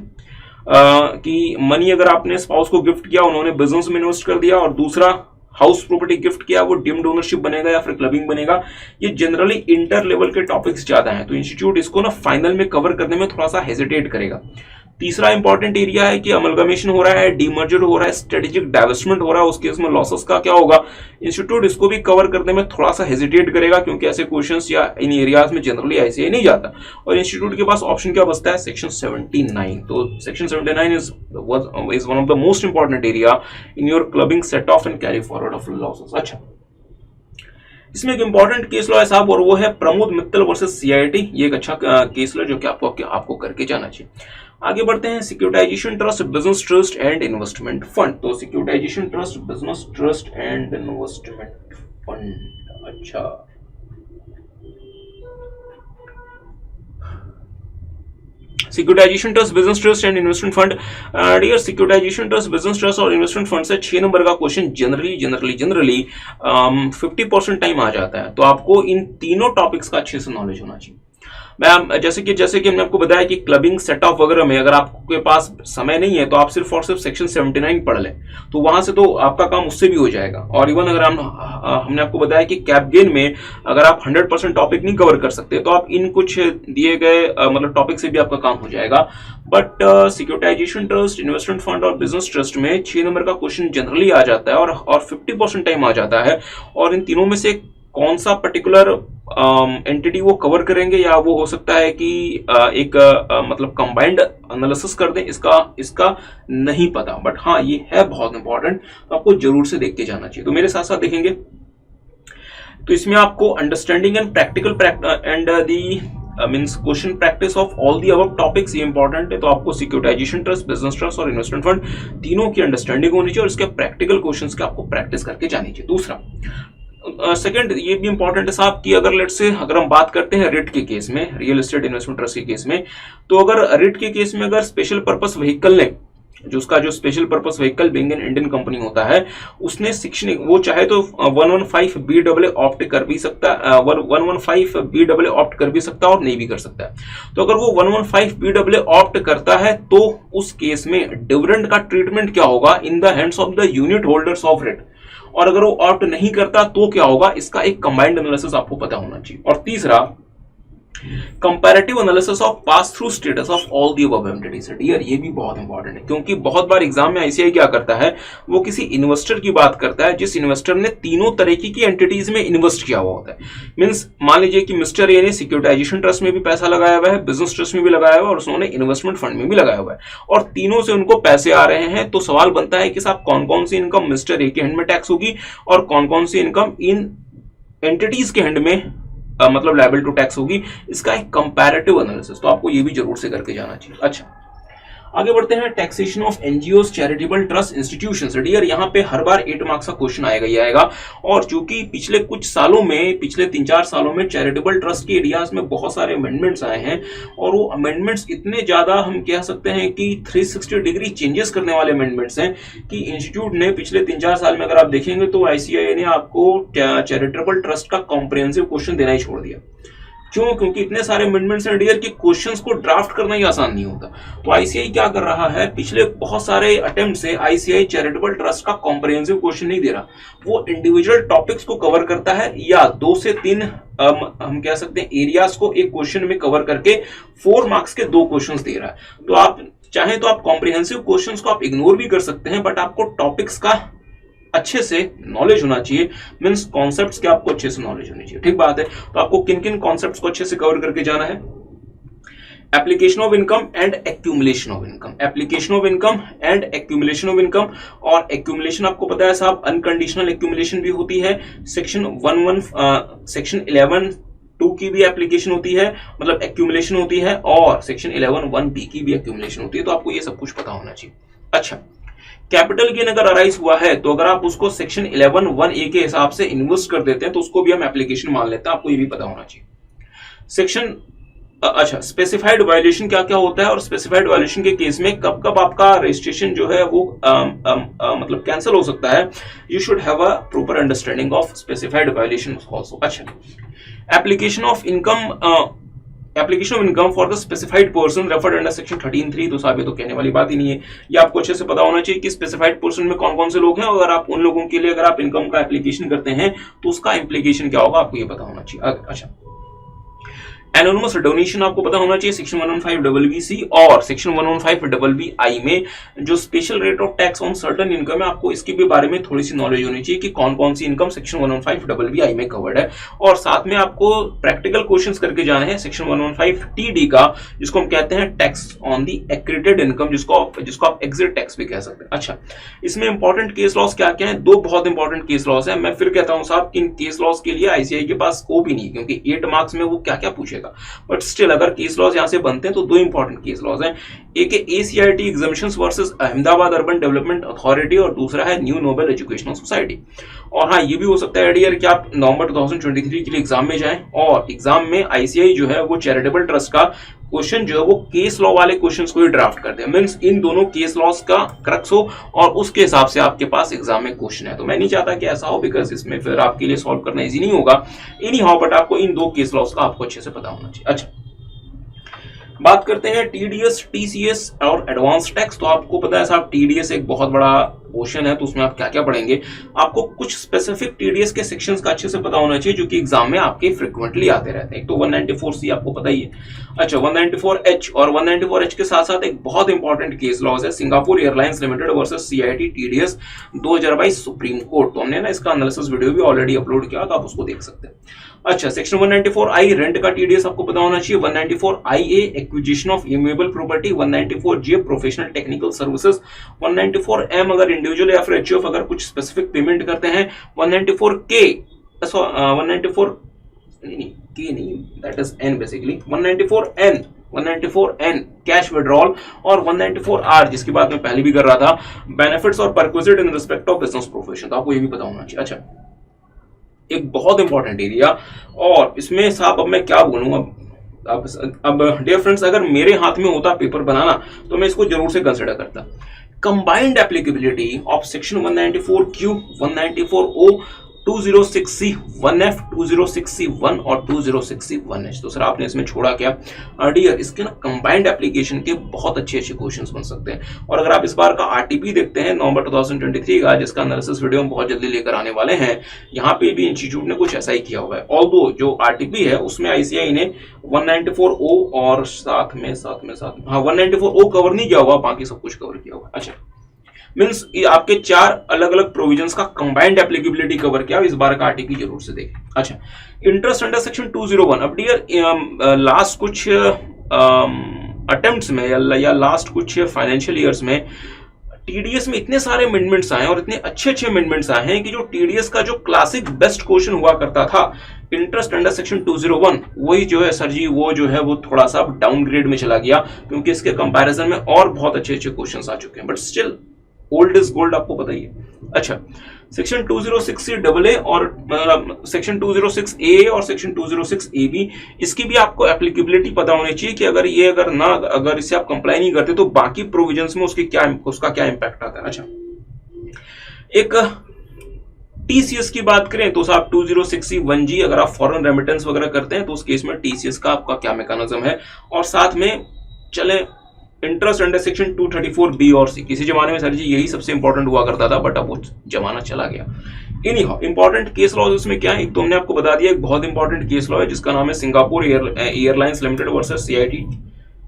कि मनी अगर आपने स्पाउस को गिफ्ट किया, उन्होंने बिजनेस में इन्वेस्ट कर दिया, और दूसरा हाउस प्रॉपर्टी गिफ्ट किया, वो डीम्ड ओनरशिप बनेगा या फिर क्लबिंग बनेगा। ये जनरली इंटर लेवल के टॉपिक्स ज्यादा हैं, तो इंस्टीट्यूट इसको ना फाइनल में कवर करने में थोड़ा सा हेजिटेट करेगा। तीसरा इंपॉर्टेंट एरिया है कि अमलगमेशन हो रहा है, डीमर्जर हो रहा है, स्ट्रेटेजिक डाइवेस्टमेंट हो रहा है, उस केस में लॉसेस का क्या होगा। इंस्टीट्यूट इसको भी कवर करने में थोड़ा सा हेजिटेट करेगा क्योंकि ऐसे क्वेश्चंस या इन एरियाज में जनरली ऐसे नहीं जाता। और इंस्टीट्यूट के पास ऑप्शन क्या बचता है, सेक्शन 79। तो section 79 is one of the most important area in your clubbing, set of and carry forward of losses. अच्छा, इसमें एक इंपॉर्टेंट केस लॉ है साहब और वो है प्रमोद मित्तल वर्सेस CIT। ये एक अच्छा केस लॉ जो कि आपको करके जाना चाहिए। आगे बढ़ते हैं, securitization trust, business trust and investment fund. तो securitization trust, business trust and investment fund. अच्छा, securitization trust, business trust and investment fund. Dear, securitization trust, business trust और इन्वेस्टमेंट फंड से 6 नंबर का क्वेश्चन जनरली 50% टाइम आ जाता है। तो आपको इन तीनों टॉपिक्स का अच्छे से नॉलेज होना चाहिए। मैं जैसे कि हमने आपको बताया कि क्लबिंग, सेट ऑफ वगैरह में अगर आपके पास समय नहीं है तो आप सिर्फ और सिर्फ सेक्शन 79 पढ़ लें, तो वहां से तो आपका काम उससे भी हो जाएगा। और इवन अगर हमने आपको बताया कि कैप गेन में अगर आप 100% टॉपिक नहीं कवर कर सकते तो आप इन कुछ दिए गए मतलब टॉपिक से भी आपका काम हो जाएगा। But securitization trust, investment fund और बिजनेस ट्रस्ट में 6 नंबर का क्वेश्चन जनरली आ जाता है और 50% टाइम आ जाता है। और इन तीनों में से कौन सा पर्टिकुलर एंटिटी वो कवर करेंगे, या वो हो सकता है कि एक मतलब कंबाइंड एनालिसिस कर दें, इसका नहीं पता। बट हाँ, ये है बहुत इंपॉर्टेंट, तो आपको जरूर से देख के जाना चाहिए। तो मेरे साथ साथ देखेंगे तो इसमें आपको understanding and practical and the means question practice of all the above topics, ये इंपॉर्टेंट है। तो आपको सिक्योरिटाइजेशन ट्रस्ट, बिजनेस ट्रस्ट और इन्वेस्टमेंट फंड तीनों की अंडरस्टैंडिंग होनी चाहिए और इसके प्रैक्टिकल क्वेश्चंस की आपको प्रैक्टिस करके जानी चाहिए। दूसरा सेकंड ये भी इंपॉर्टेंट है साहब कि अगर हम बात करते हैं रिट के केस में, रियल एस्टेट इन्वेस्टमेंट ट्रस्ट के केस में, तो अगर रिट के केस में अगर स्पेशल पर्पस व्हीकल ने जो special purpose vehicle being an Indian company होता है, उसने शिक्षण वो चाहे तो 115 BAA ऑप्ट कर भी सकता, 115 BAA ऑप्ट कर भी सकता और नहीं भी कर सकता है। तो अगर वो 115 BAA ऑप्ट करता है तो उस केस में डिविडेंड का ट्रीटमेंट क्या होगा in the hands of the unit holders of writ, और अगर वो ऑप्ट नहीं करता तो क्या होगा, इसका एक कंबाइंड एनालिसिस आपको पता होना चाहिए। और तीसरा comparative analysis of pass through status of all the above entities. Dear ये भी बहुत इंपॉर्टेंट है, क्योंकि बहुत बार एग्जाम में आईसीआई क्या करता है, वो किसी इन्वेस्टर की बात करता है जिस इन्वेस्टर ने तीनों तरीके की एंटिटीज में इन्वेस्ट किया हुआ होता है। मींस मान लीजिए कि मिस्टर ए ने सिक्योरिटाइजेशन ट्रस्ट में भी पैसा लगाया हुआ है, बिजनेस ट्रस्ट में भी लगाया हुआ है और उन्होंने इन्वेस्टमेंट फंड में भी लगाया हुआ है, और तीनों से उनको पैसे आ रहे हैं। तो सवाल बनता है कि साहब कौन कौन सी इनकम मिस्टर ए के हैंड में टैक्स होगी और कौन कौन सी इनकम इन एंटिटीज के हैंड में मतलब लायबल टू टैक्स होगी। इसका एक कंपैरेटिव एनालिसिस तो आपको ये भी जरूर से करके जाना चाहिए। अच्छा, आगे बढ़ते हैं। Taxation of NGOs, charitable trust, institutions. Dear यहाँ पे हर बार 8 मार्क्स का क्वेश्चन आएगा ही आएगा, और चूंकि पिछले कुछ सालों में, पिछले 3-4 सालों में चैरिटेबल ट्रस्ट के एरियाज में बहुत सारे अमेंडमेंट्स आए हैं, और वो अमेंडमेंट्स इतने ज्यादा हम कह सकते हैं कि 360 डिग्री चेंजेस करने वाले अमेंडमेंट्स हैं कि इंस्टीट्यूट ने पिछले 3-4 साल में अगर आप देखेंगे तो आईसीआई ने आपको चैरिटेबल ट्रस्ट का कॉम्प्रिहेंसिव क्वेश्चन देना ही छोड़ दिया। क्यों? क्योंकि इतने सारे अमेंडमेंट्स हैं डियर कि क्वेश्चंस को ड्राफ्ट करना ही आसान नहीं होता। तो आईसीआई क्या कर रहा है, पिछले बहुत सारे अटेम्प्ट से आईसीआई चैरिटेबल ट्रस्ट का कॉम्प्रिहेंसिव क्वेश्चन नहीं दे रहा, वो इंडिविजुअल टॉपिक्स को कवर करता है या 2 से 3 हम कह सकते हैं एरियाज को एक क्वेश्चन में कवर करके 4 मार्क्स के 2 क्वेश्चंस दे रहा है। तो आप चाहे तो आप कॉम्प्रिहेंसिव क्वेश्चंस को आप इग्नोर भी कर सकते हैं, बट आपको टॉपिक्स का अच्छे से नॉलेज होना चाहिए। मींस कॉन्सेप्ट्स के आपको अच्छे से नॉलेज होनी चाहिए। ठीक बात है। तो आपको किन किन कॉन्सेप्ट्स को अच्छे से कवर करके जाना है? Application of income and accumulation of income, application of income and accumulation of income. और एक्यूमुलेशन आपको पता है साहब, अनकंडीशनल एक्यूमुलेशन भी होती है, सेक्शन 11(2) की भी एप्लीकेशन होती है, मतलब एक्यूमुलेशन होती है, और सेक्शन 11(1)(b) की भी एक्यूमुलेशन होती है। तो आपको ये सब कुछ पता होना चाहिए। अच्छा, कैपिटल गेन अगर अराइज हुआ है तो अगर आप उसको सेक्शन 11(1)(a) के हिसाब से इन्वेस्ट कर देते हैं तो उसको भी हम एप्लीकेशन मान लेते हैं। आपको ये भी पता होना चाहिए। सेक्शन अच्छा, स्पेसिफाइड वायलेशन क्या क्या होता है, और स्पेसिफाइड वायलेशन के केस में कब कब आपका रजिस्ट्रेशन जो है वो मतलब कैंसिल हो सकता है। You should have a proper understanding of specified violation also. अच्छा, application of income for the specified person referred under section 13(3). तो साहब ये तो कहने वाली बात ही नहीं है, ये आपको अच्छे से पता होना चाहिए कि स्पेसिफाइड पर्सन में कौन कौन से लोग हैं, और अगर आप उन लोगों के लिए अगर आप इनकम का एप्लीकेशन करते हैं तो उसका इम्प्लीकेशन क्या होगा, आपको ये पता होना चाहिए। अच्छा, एनोनिमस डोनेशन आपको पता होना चाहिए, सेक्शन 115(BC) और सेक्शन 115(BI) में जो special rate of tax on certain income है, आपको इसके भी बारे में थोड़ी सी नॉलेज होनी चाहिए कि कौन कौन सी इनकम सेक्शन 115(BI) में कवर्ड है। और साथ में आपको प्रैक्टिकल क्वेश्चंस करके जाना है सेक्शन 115(TD) का, जिसको हम कहते हैं tax on the accredited income, जिसको आप एग्जिट टैक्स भी कह सकते हैं। अच्छा, इसमें इंपॉर्टेंट केस लॉस क्या क्या है? 2 बहुत इंपॉर्टेंट केस लॉस है। मैं फिर कहता हूं साहब कि इन केस लॉस के लिए आईसीआई के पास स्कोप ही नहीं, क्योंकि 8 मार्क्स में वो क्या क्या पूछेगा। बट स्टिल अगर केस लॉज यहां से बनते हैं तो 2 इंपॉर्टेंट केस लॉज हैं। एक है ACIT examinations versus Ahmedabad urban development authority, और दूसरा है न्यू नोबेल एजुकेशनल सोसाइटी। और हाँ, ये भी हो सकता है डियर कि आप नवंबर 2023 के लिए एग्जाम में जाएं, और एग्जाम में आईसीआई जो है वो चैरिटेबल ट्रस्ट का क्वेश्चन जो है वो केस लॉ वाले क्वेश्चंस को ही ड्राफ्ट करते हैं। मींस इन दोनों केस लॉस का क्रक्स हो और उसके हिसाब से आपके पास एग्जाम में क्वेश्चन है। तो मैं नहीं चाहता कि ऐसा हो, बिकॉज इसमें फिर आपके लिए सॉल्व करना इजी नहीं होगा। एनी हाउ, बट आपको इन 2 केस लॉस का आपको अच्छे से पता होना चाहिए। अच्छा, बात करते हैं टीडीएस, टीसीएस और एडवांस टैक्स। तो आपको पता है साहब टीडीएस एक बहुत बड़ा पोर्शन है, तो उसमें आप क्या क्या पढ़ेंगे। आपको कुछ स्पेसिफिक टीडीएस के सेक्शंस का अच्छे से पता होना चाहिए जो कि एग्जाम में आपके फ्रिक्वेंटली आते रहते हैं। एक तो 194C आपको पता ही है। अच्छा, 194H, और 194H के साथ साथ एक बहुत इंपॉर्टेंट केस लॉज है Singapore airlines limited versus CIT TDS 2022 supreme court. तो हमने ना इसका एनालिसिस वीडियो भी ऑलरेडी अपलोड किया, तो आप उसको देख सकते हैं। अच्छा, सेक्शन 194I रेंट का टीडीएस आपको पता होना चाहिए। 194IA acquisition of immovable property, 194J professional technical services, 194M अगर इंडिविजुअल या फिर एचयूएफ अगर कुछ स्पेसिफिक पेमेंट करते हैं, 194K के नहीं, that is an basically, 194N cash withdrawal और 194R जिसकी बात मैं पहले भी कर रहा था, बेनिफिट्स और perquisite in respect of business profession. तो आपको ये भी पता होना चाहिए। अच्छा, एक बहुत इंपॉर्टेंट एरिया, और इसमें साहब अब मैं क्या बोलूं, अब डियर फ्रेंड्स, अगर मेरे हाथ में होता पेपर बनाना तो मैं इसको जरूर से कंसिडर करता। Combined applicability of section 194Q, 194O, 206C 1F, 206C 1 और 206C 1H। तो सर आपने इसमें छोड़ा क्या? डियर, इसके ना कंबाइंड एप्लीकेशन के बहुत अच्छे क्वेश्चंस बन सकते हैं। और अगर आप इस बार का आरटीपी देखते हैं नवंबर 2023 का, जिसका एनालिसिस वीडियो हम बहुत जल्दी लेकर आने वाले हैं, यहाँ पे भी इंस्टीट्यूट ने कुछ ऐसा ही किया हुआ है। ऑल्दो जो आरटीपी है उसमें आईसीआई ने 194O और साथ में 194O कवर नहीं किया हुआ, बाकी सब कुछ कवर किया हुआ। अच्छा, मीन्स आपके 4 अलग अलग प्रोविजंस का कंबाइंड एप्लीकेबिलिटी कवर किया, इस बार का आर्टिकल जरूर से देखें। अच्छा, इंटरेस्ट अंडर सेक्शन 201। अब डियर, लास्ट कुछ अटेम्प्ट्स में या लास्ट कुछ फाइनेंशियल ईयर्स में टीडीएस में इतने सारे अमेंडमेंट्स आए और इतने अच्छे अमेंडमेंट्स आए हैं कि जो टीडीएस का जो क्लासिक बेस्ट क्वेश्चन हुआ करता था इंटरेस्ट अंडर सेक्शन 201, वही जो है सर जी वो जो है वो थोड़ा सा डाउनग्रेड में चला गया, क्योंकि इसके कंपैरिजन में और बहुत अच्छे क्वेश्चंस आ चुके हैं, but still old is gold, आपको पता ही है। अच्छा, सेक्शन 206A और सेक्शन 206A और सेक्शन 206AB, इसकी भी आपको एप्लीकेबिलिटी पता होनी चाहिए कि अगर इसे आप कंप्लाई नहीं करते तो बाकी प्रोविजंस में उसका क्या इंपैक्ट आता है। अच्छा, एक टीसीएस की बात करें तो साहब 206C1G, अगर आप फॉरेन रेमिटेंस वगैरह करते हैं तो उस केस में टीसीएस का आपका क्या मैकेनिज्म है, और साथ में चले इंटरेस्ट अंडर सेक्शन 234B और C। किसी जमाने में सर जी यही सबसे इंपॉर्टेंट हुआ करता था, बट अब वो जमाना चला गया। एनीहाउ, इंपॉर्टेंट केस लॉ उसमें क्या है, एक तो हमने आपको बता दिया, एक बहुत इंपॉर्टेंट केस लॉ है जिसका नाम है Singapore airlines limited versus CIT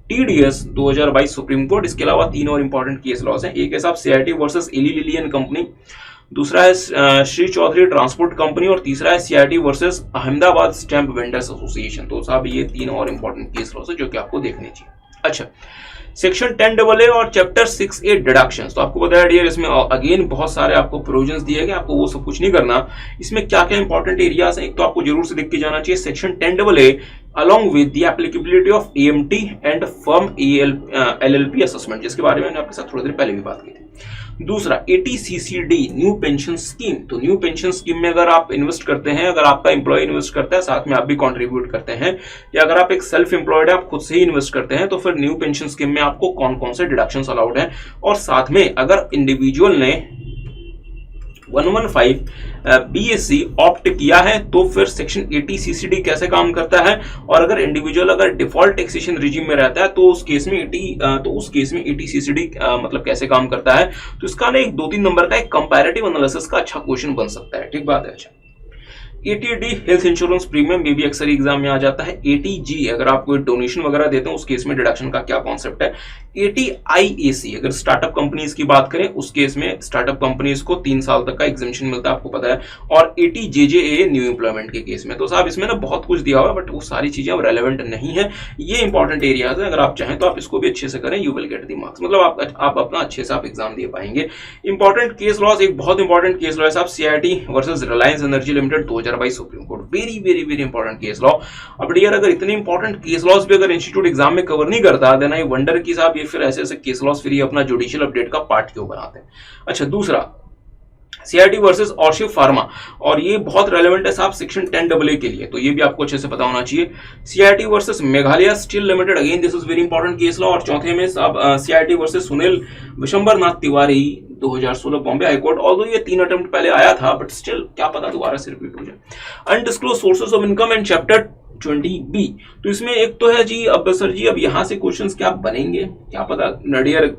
TDS 2022 supreme court. इसके अलावा 3 और इंपॉर्टेंट केस लॉज हैं। एक है साहब CIT versus Eli Lilly and company, दूसरा है श्री चौधरी ट्रांसपोर्ट कंपनी, और तीसरा है CIT versus Ahmedabad stamp vendors association. तो साहब ये 3 और इंपॉर्टेंट केस लॉज है जो कि आपको देखने चाहिए। अच्छा, सेक्शन 10AA और चैप्टर 6A डिडक्शंस। तो आपको बताया डियर, इसमें अगेन बहुत सारे आपको प्रोविजंस दिए गए, आपको वो सब कुछ नहीं करना। इसमें क्या क्या इंपॉर्टेंट एरियाज हैं, एक तो आपको जरूर से देख के जाना चाहिए section 10AA along with the applicability of AMT and firm LLP assessment, जिसके बारे में मैंने आपके साथ थोड़ी देर पहले भी बात की थी। दूसरा ATCCD न्यू पेंशन स्कीम। तो न्यू पेंशन स्कीम में अगर आप इन्वेस्ट करते हैं, अगर आपका एम्प्लॉय इन्वेस्ट करता है, साथ में आप भी कंट्रीब्यूट करते हैं, या अगर आप एक सेल्फ एम्प्लॉयड है, आप खुद से ही इन्वेस्ट करते हैं, तो फिर न्यू पेंशन स्कीम में आपको कौन कौन से डिडक्शंस अलाउड हैं, और साथ में अगर इंडिविजुअल ने 115 BSc ऑप्ट किया है तो फिर सेक्शन 80 कैसे काम करता है, और अगर इंडिविजुअल अगर डिफॉल्ट टैक्सेशन रिजीम में रहता है तो उस केस में 80 मतलब कैसे काम करता है। तो इसका ना एक 2-3 नंबर का एक कंपैरेटिव एनालिसिस का अच्छा क्वेश्चन बन सकता है। ठीक बात है। अच्छा, ATD हेल्थ इंश्योरेंस प्रीमियम, ये भी अक्सर एग्जाम में आ जाता है। ATG अगर आप कोई डोनेशन वगैरह देते हैं उस केस में डिडक्शन का क्या कॉन्सेप्ट है। ATIAC अगर स्टार्टअप कंपनीज की बात करें उस केस में स्टार्टअप कंपनीज को 3 साल तक का एग्जेम्पशन मिलता है, आपको पता है। और ATJJA न्यू एम्प्लॉयमेंट के केस में। तो साहब इसमें ना बहुत कुछ दिया हुआ है, बट वो सारी चीजें अब रेलेवेंट नहीं है। ये इंपॉर्टेंट एरियाज है, अगर आप चाहें तो आप इसको भी अच्छे से करें, you will get the marks, मतलब आप अपना अच्छे से आप एग्जाम दे पाएंगे। इंपॉर्टेंट केस लॉज, एक बहुत इंपॉर्टेंट केस लॉ है साहब CIT versus Reliance energy limited 2022 supreme court. Very very very important case law. अब डियर, अगर इतने इंपॉर्टेंट केस लॉज भी अगर इंस्टीट्यूट एग्जाम में कवर नहीं करता, देन आई वंडर कि साहब ये फिर ऐसे केस लॉज फिर ये अपना जुडिशियल अपडेट का पार्ट क्यों बनाते हैं। अच्छा, दूसरा CIT वर्सेस ऑर्शिप फार्मा, और ये बहुत रेलेवेंट है साहब सेक्शन 10AA के लिए, तो ये भी आपको अच्छे से पता होना चाहिए। CIT versus Meghalaya steel limited, again this is very important case law. और चौथे में साहब CIT versus Sunil Vishambharnath Tiwari 2016 Bombay high court. Although ये 3 अटेम्प्ट पहले आया था, बट स्टिल क्या पता दोबारा से रिपीट हो जाए। Undisclosed sources of income and chapter 20B। तो इसमें एक तो है जी, अब सर जी अब यहाँ से क्वेश्चंस क्या बनेंगे क्या पता नडियर,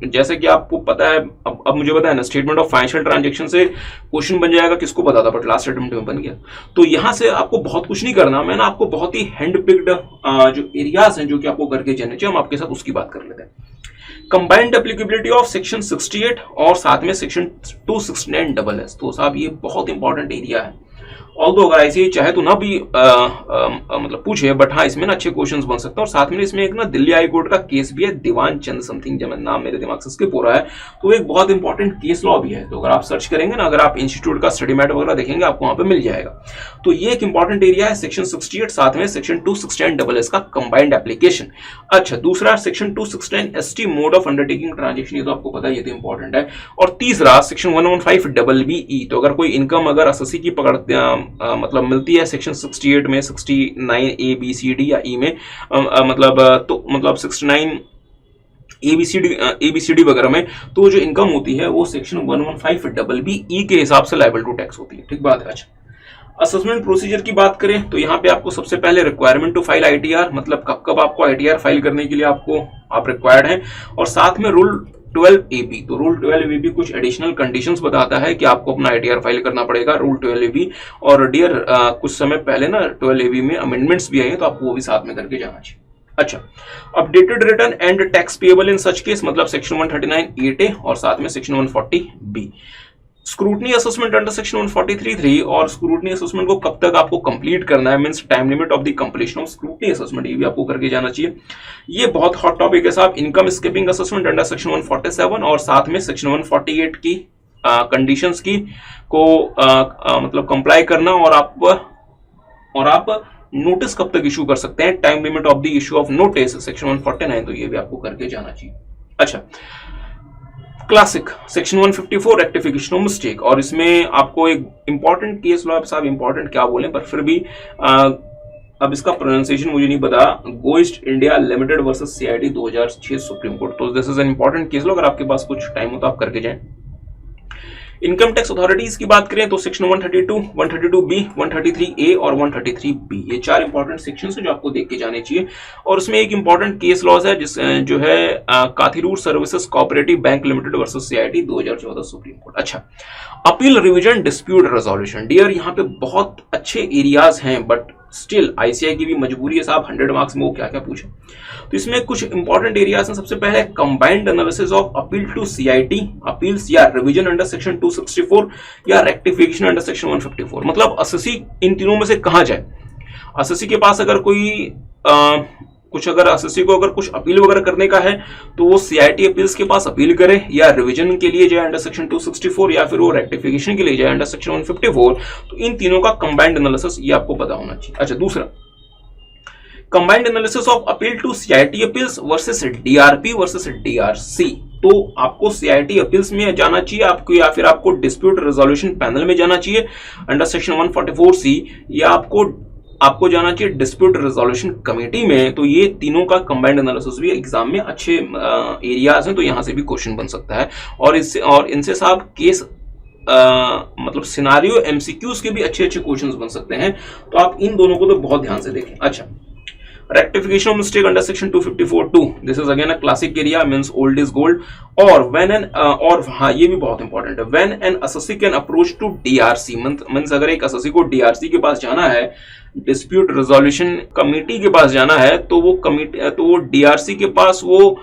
जैसे कि आपको पता है, अब मुझे पता है ना, स्टेटमेंट ऑफ फाइनेंशियल ट्रांजैक्शन से क्वेश्चन बन जाएगा, किसको पता था, बट लास्ट अटेम्प्ट में बन गया। तो यहां से आपको बहुत कुछ नहीं करना, मैंने आपको बहुत ही हैंड पिक्ड जो एरियाज हैं जो कि आपको करके जाने चाहिए, हम आपके साथ उसकी बात कर लेते हैं। कंबाइंड एप्लीकेबिलिटी ऑफ सेक्शन 68 और साथ में सेक्शन 269 SS। तो साहब ये बहुत इंपॉर्टेंट एरिया है, ऑल्दो अगर आईसीआई चाहे तो ना भी मतलब पूछे, बट हाँ इसमें ना अच्छे क्वेश्चंस बन सकते हैं। और साथ में इसमें एक ना दिल्ली हाई कोर्ट का केस भी है, दीवान चंद समथिंग, जब नाम मेरे दिमाग से स्किप हो रहा है, तो एक बहुत इंपॉर्टेंट केस लॉ भी है। तो अगर आप सर्च करेंगे ना, अगर आप इंस्टीट्यूट का स्टडी मैट वगैरह देखेंगे आपको वहां पे मिल जाएगा। तो ये एक इंपॉर्टेंट एरिया है सेक्शन 68, साथ में सेक्शन 269 का कंबाइंड एप्लीकेशन। अच्छा, दूसरा section 269 ST mode of undertaking transaction, ये तो आपको पता है, ये तो इंपॉर्टेंट है। और तीसरा सेक्शन 115 BE, तो अगर कोई इनकम अगर एसएससी की पकड़ मतलब मिलती है सेक्शन 68 में, 69 A B C D या E में, तो मतलब 69 ABCD वगैरह में, तो जो इनकम होती है वो सेक्शन 115 BE के हिसाब से लायबल टू टैक्स होती है। ठीक बात है। अच्छा, असेसमेंट प्रोसीजर की बात करें तो यहाँ पे आपको सबसे पहले रिक्वायरमेंट टू फाइल आईटीआर, मतलब कब कब आपको आईटीआर फाइल करने के लिए आप रिक्वायर्ड हैं, और साथ में रूल 12AB। तो रूल 12AB कुछ एडिशनल कंडीशंस बताता है कि आपको अपना आईटीआर फाइल करना पड़ेगा, रूल 12AB। और डियर कुछ समय पहले ना 12AB में अमेंडमेंट्स भी आए हैं, तो आपको वो भी साथ में करके जाना चाहिए। अच्छा, updated return and tax payable in such case, मतलब सेक्शन 139(8)A और साथ में section 140B। Scrutiny assessment under section 143(3) और स्क्रूटनी असेसमेंट को कब तक आपको कंप्लीट करना है, means time limit of the completion of scrutiny assessment, ये भी आपको करके जाना चाहिए। ये बहुत हॉट टॉपिक है साहब, income skipping assessment under section 147 और साथ में सेक्शन 148 की कंडीशंस की को मतलब कंप्लाई करना, और आप नोटिस कब तक इशू कर सकते हैं, time limit of the issue of notice section 149, तो ये भी आपको करके जाना चाहिए। अच्छा, classic section 154 rectification of mistake, और इसमें आपको एक इंपॉर्टेंट केस लॉ, साहब इंपॉर्टेंट क्या बोलें, पर फिर भी अब इसका प्रोनाउंसिएशन मुझे नहीं पता, गोइस्ट India limited versus CIT 2006 supreme court. तो this is an important case law, अगर आपके पास कुछ टाइम हो तो आप करके जाएं। इनकम टैक्स अथॉरिटीज की बात करें तो सेक्शन 132, 132B, 133A और 133B, ये चार इंपॉर्टेंट सेक्शन है जो आपको देख के जाने चाहिए। और उसमें एक इंपॉर्टेंट केस लॉज है जो है Kathiroor services cooperative bank limited versus CIT 2014 supreme court. अच्छा, appeal revision dispute resolution, dear यहाँ पे बहुत अच्छे एरियाज हैं, बट स्टिल आईसीआई की भी मजबूरी है साहब 100 मार्क्स में वो क्या क्या पूछे। तो इसमें कुछ इंपॉर्टेंट एरियाज हैं। सबसे पहले combined analysis of appeal to CIT appeals या रिवीजन अंडर सेक्शन 264 या रेक्टिफिकेशन अंडर सेक्शन 154, मतलब एसएससी इन तीनों में से कहां जाए। एसएससी के पास अगर कोई अगर एसएससी को अगर कुछ अपील वगैरह करने का है तो वो सीआईटी अपील्स के पास अपील करे, या रिवीजन के लिए जाए अंडर सेक्शन 264, या फिर वो रेक्टिफिकेशन के लिए जाए अंडर सेक्शन 154। तो इन तीनों का कंबाइंड एनालिसिस ये आपको पता होना चाहिए। अच्छा, दूसरा combined analysis of appeal to CIT appeals versus DRP versus DRC, तो आपको सीआईटी अपील्स में जाना चाहिए आपको, या फिर आपको डिस्प्यूट रेजोल्यूशन पैनल में जाना चाहिए अंडर सेक्शन 144C, या आपको जाना चाहिए डिस्प्यूट रेजोल्यूशन कमेटी में। तो ये तीनों का कंबाइंड एनालिसिस भी एग्जाम में अच्छे एरियाज हैं, तो यहां से भी क्वेश्चन बन सकता है। और इनसे साहब केस मतलब सिनारियो एमसीक्यूज के भी अच्छे क्वेश्चंस बन सकते हैं, तो आप इन दोनों को तो बहुत ध्यान से देखें। अच्छा, rectification of mistake under section 254(2), this is again a classic area, means old is gold. और हाँ ये भी बहुत इंपॉर्टेंट है, when an SSC can approach to DRC, means अगर एक एसएससी को डीआरसी के पास जाना है, डिस्प्यूट रेजोल्यूशन कमेटी के पास जाना है, तो वो डीआरसी के पास वो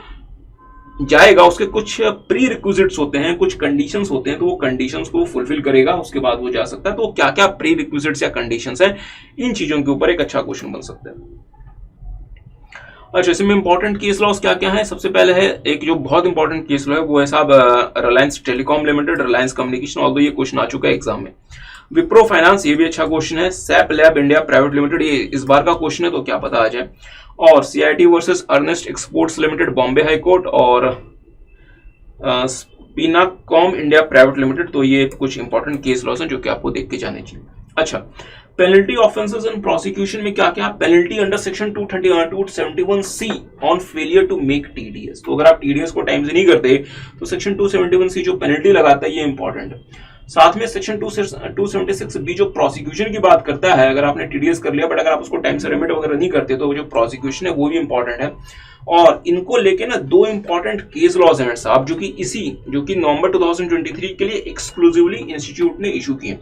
जाएगा, उसके कुछ प्री रिक्विजिट्स होते हैं, कुछ कंडीशंस होते हैं, तो वो कंडीशंस को फुलफिल करेगा, उसके बाद वो जा सकता है। तो क्या क्या प्री रिक्विजिट्स या कंडीशंस हैं, इन चीजों के ऊपर एक अच्छा क्वेश्चन बन सकता है। अच्छा, इसमें इंपॉर्टेंट केस लॉस क्या क्या है। सबसे पहले है एक जो बहुत इंपॉर्टेंट केस लॉ है वो है साहब Reliance telecom limited, Reliance communication, although ये क्वेश्चन आ चुका है एग्जाम में। विप्रो फाइनेंस, ये भी अच्छा क्वेश्चन है। SAP lab India private limited, ये इस बार का क्वेश्चन है, तो क्या पता आ जाए। और CIT versus Earnest Exports Limited Bombay High Court, और स्पिनाकॉम इंडिया प्राइवेट लिमिटेड, तो ये कुछ इंपॉर्टेंट केस लॉस हैं जो कि आपको देख के जाने चाहिए। अच्छा, पेनल्टी ऑफेंसेस एंड प्रोसिक्यूशन में क्या क्या, penalty under section 271C on failure to make TDS, तो अगर आप टीडीएस को टाइम से नहीं करते तो सेक्शन 271C जो पेनल्टी लगाता है ये इंपॉर्टेंट है। साथ में सेक्शन 276B जो प्रोसिक्यूशन की बात करता है, अगर आपने टीडीएस कर लिया बट अगर आप उसको टाइम से रेमिट वगैरह नहीं करते तो जो प्रोसिक्यूशन है वो भी इंपॉर्टेंट है। और इनको लेके ना दो इंपॉर्टेंट केस लॉज हैं साहब, जो कि नवंबर 2023 के लिए एक्सक्लूसिवली इंस्टीट्यूट ने इशू किए।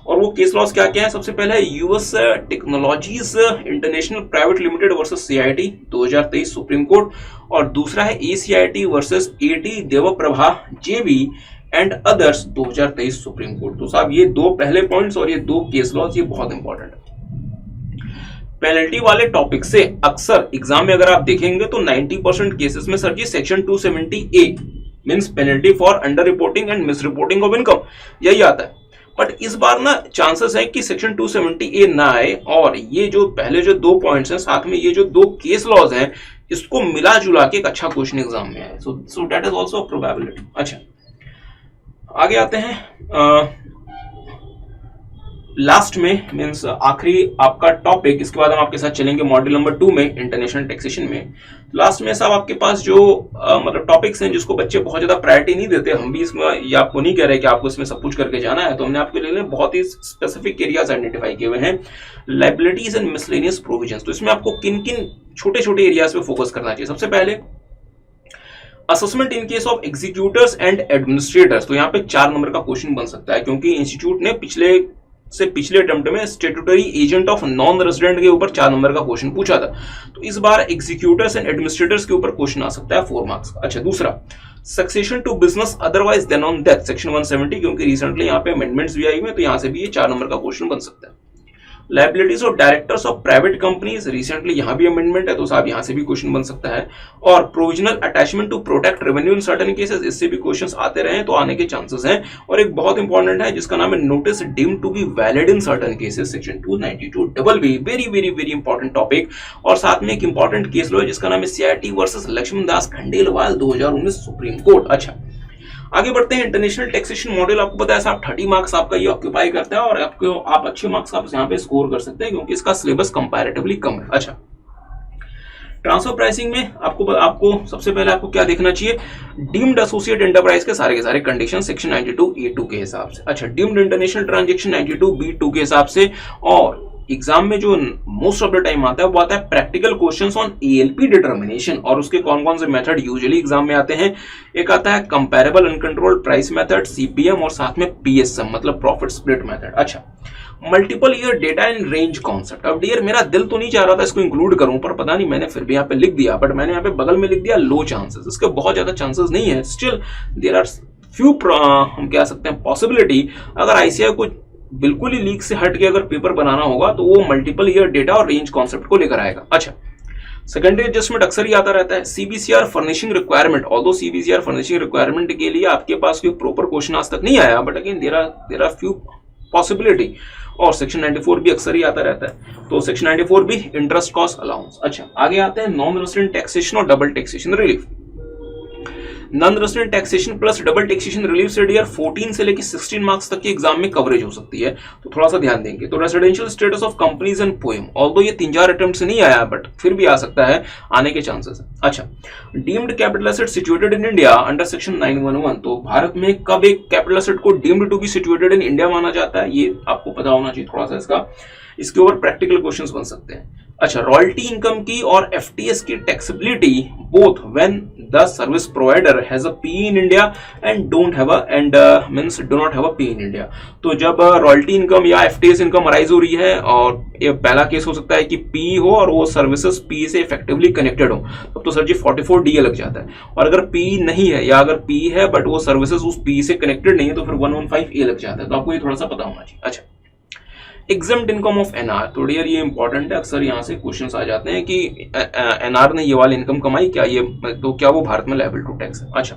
और वो केस लॉस क्या क्या है, सबसे पहले है US technologies international private limited versus CIT 2023 supreme court, और दूसरा है एसीआईटी वर्सेस एटी देवप्रभा जेवी एंड अदर्स 2023 सुप्रीम कोर्ट। तो साहब ये दो पहले पॉइंट्स और ये दो केस लॉज ये बहुत इंपॉर्टेंट है। पेनल्टी वाले टॉपिक से अक्सर एग्जाम में अगर आप देखेंगे तो 90% केसेस में sir ji section 270A means penalty for under reporting and misreporting of income यही आता है। बट इस बार ना चांसेस है कि सेक्शन 270A ना आए और ये जो पहले जो दो पॉइंट्स हैं साथ में ये जो दो केस लॉज हैं इसको मिला जुला के एक अच्छा क्वेश्चन एग्जाम में आए। So that is also probability. अच्छा आगे आते हैं लास्ट में मीन्स आखिरी आपका टॉपिक, इसके बाद हम आपके साथ चलेंगे मॉड्यूल नंबर 2 में इंटरनेशनल टैक्सेशन में। लास्ट में साहब आपके पास जो मतलब टॉपिक्स हैं जिसको बच्चे बहुत ज्यादा प्रायोरिटी नहीं देते, हम भी इसमें ये आपको नहीं कह रहे कि आपको इसमें सब कुछ करके जाना है, तो हमने आपके लिए बहुत ही स्पेसिफिक एरियाज आइडेंटिफाई किए हुए हैं। लायबिलिटीज एंड मिसलेनियस प्रोविजंस, तो इसमें आपको किन किन छोटे छोटे एरियाज पे फोकस करना चाहिए। सबसे पहले assessment in case of executors and administrators, तो यहाँ पे 4 नंबर का क्वेश्चन बन सकता है क्योंकि इंस्टीट्यूट ने पिछले अटेम्प्ट में statutory agent of non resident के ऊपर 4 नंबर का क्वेश्चन पूछा था, तो इस बार एग्जीक्यूटर्स एंड एडमिनिस्ट्रेटर्स के ऊपर क्वेश्चन आ सकता है 4 मार्क्स का। अच्छा दूसरा succession to business otherwise than on death section 170, क्योंकि रिसेंटली यहाँ पे अमेंडमेंट्स भी आई हुई है तो यहाँ से भी ये 4 नंबर का क्वेश्चन बन सकता है। Liabilities of directors of private companies, recently यहां भी अमेंडमेंट है तो साहब यहां से भी क्वेश्चन बन सकता है। और provisional attachment to protect revenue in certain cases, इससे भी क्वेश्चंस आते रहे तो आने के चांसेस हैं। और एक बहुत इंपॉर्टेंट है जिसका नाम है notice deemed to be valid in certain cases section 292 very very very important topic. और साथ में एक इंपॉर्टेंट केस लॉ जिसका नाम है CIT versus Laxman Das Khandelwal 2019 supreme court. अच्छा आगे बढ़ते हैं इंटरनेशनल टैक्सेशन मॉडल। आपको पता है साहब 30 मार्क्स आपका ये ऑक्यूपाई करता है और आप अच्छे मार्क्स आप यहाँ पे स्कोर कर सकते हैं क्योंकि इसका सिलेबस कंपैरेटिवली कम है। अच्छा ट्रांसफर प्राइसिंग में आपको सबसे पहले आपको क्या देखना चाहिए, डीम्ड एसोसिएट एंटरप्राइज के सारे कंडीशन सेक्शन 92A2 के हिसाब से। अच्छा डीम्ड इंटरनेशनल ट्रांजैक्शन 92B2 के हिसाब से। और एग्जाम में जो मोस्ट ऑफ द टाइम आता है वो आता है practical questions on ALP determination, और उसके कौन कौन से मेथड यूजुअली एग्जाम में आते हैं। एक आता है comparable uncontrolled price method CPM, और साथ में पीएसएम मतलब प्रॉफिट स्प्लिट मेथड। अच्छा multiple year data in range concept. अब डियर मेरा दिल तो नहीं चाह रहा था इसको इंक्लूड करूं, पर पता नहीं मैंने फिर भी यहाँ पे लिख दिया, बट मैंने यहाँ पे बगल में लिख दिया लो चांसेस, इसके बहुत ज्यादा चांसेस नहीं है। स्टिल देयर आर फ्यू हम कह सकते हैं पॉसिबिलिटी, अगर आईसीआई को बिल्कुल ही लीक से हट के अगर पेपर बनाना होगा तो वो मल्टीपल ईयर डेटा और रेंज कॉन्सेप्ट को लेकर आएगा। अच्छा सेकेंडरी एडजस्टमेंट अक्सर ही आता रहता है। CBCR furnishing requirement, although CBCR furnishing requirement के लिए आपके पास कोई प्रॉपर क्वेश्चन आज तक नहीं आया, but again there are few possibility. और सेक्शन 94 भी अक्सर ही आता रहता है, तो सेक्शन 94 भी इंटरेस्ट कॉस्ट अलाउंस। अच्छा आगे आते हैं नॉन रेजिडेंट टैक्सेशन और double taxation relief. Non resident taxation plus double taxation relief से डियर 14 से लेकर 16 मार्क्स तक की एग्जाम में कवरेज हो सकती है, तो थोड़ा सा ध्यान देंगे। तो residential status of companies and poem, although ये 3-4 अटेम्प्ट से नहीं आया बट फिर भी आ सकता है, आने के चांसेस है। अच्छा deemed capital asset situated in India under section 911, तो भारत में कब एक कैपिटल एसेट को deemed to be situated in India माना जाता है, ये आपको पता होना चाहिए थोड़ा सा इसके ऊपर प्रैक्टिकल क्वेश्चंस बन सकते हैं। अच्छा रॉयल्टी इनकम की और एफटीएस की taxability both when the service provider has a P in India and don't have a means do not have a P in India. तो जब रॉयल्टी इनकम या एफटीएस इनकम अराइज हो रही है और ये पहला केस हो सकता है कि पी हो और वो सर्विसेज पी से इफेक्टिवली कनेक्टेड हो, तब तो सर जी 44DA लग जाता है। और अगर पी नहीं है या अगर पी है बट वो सर्विसेज उस पी से कनेक्टेड नहीं है तो फिर 115A लग जाता है, तो आपको ये थोड़ा सा पता होना चाहिए। अच्छा एग्जम्प्ट इनकम ऑफ एनआर, तो डियर ये इंपॉर्टेंट है, अक्सर यहाँ से क्वेश्चंस आ जाते हैं कि एनआर ने ये वाली इनकम कमाई क्या, ये तो क्या वो भारत में लायबल टू टैक्स है। अच्छा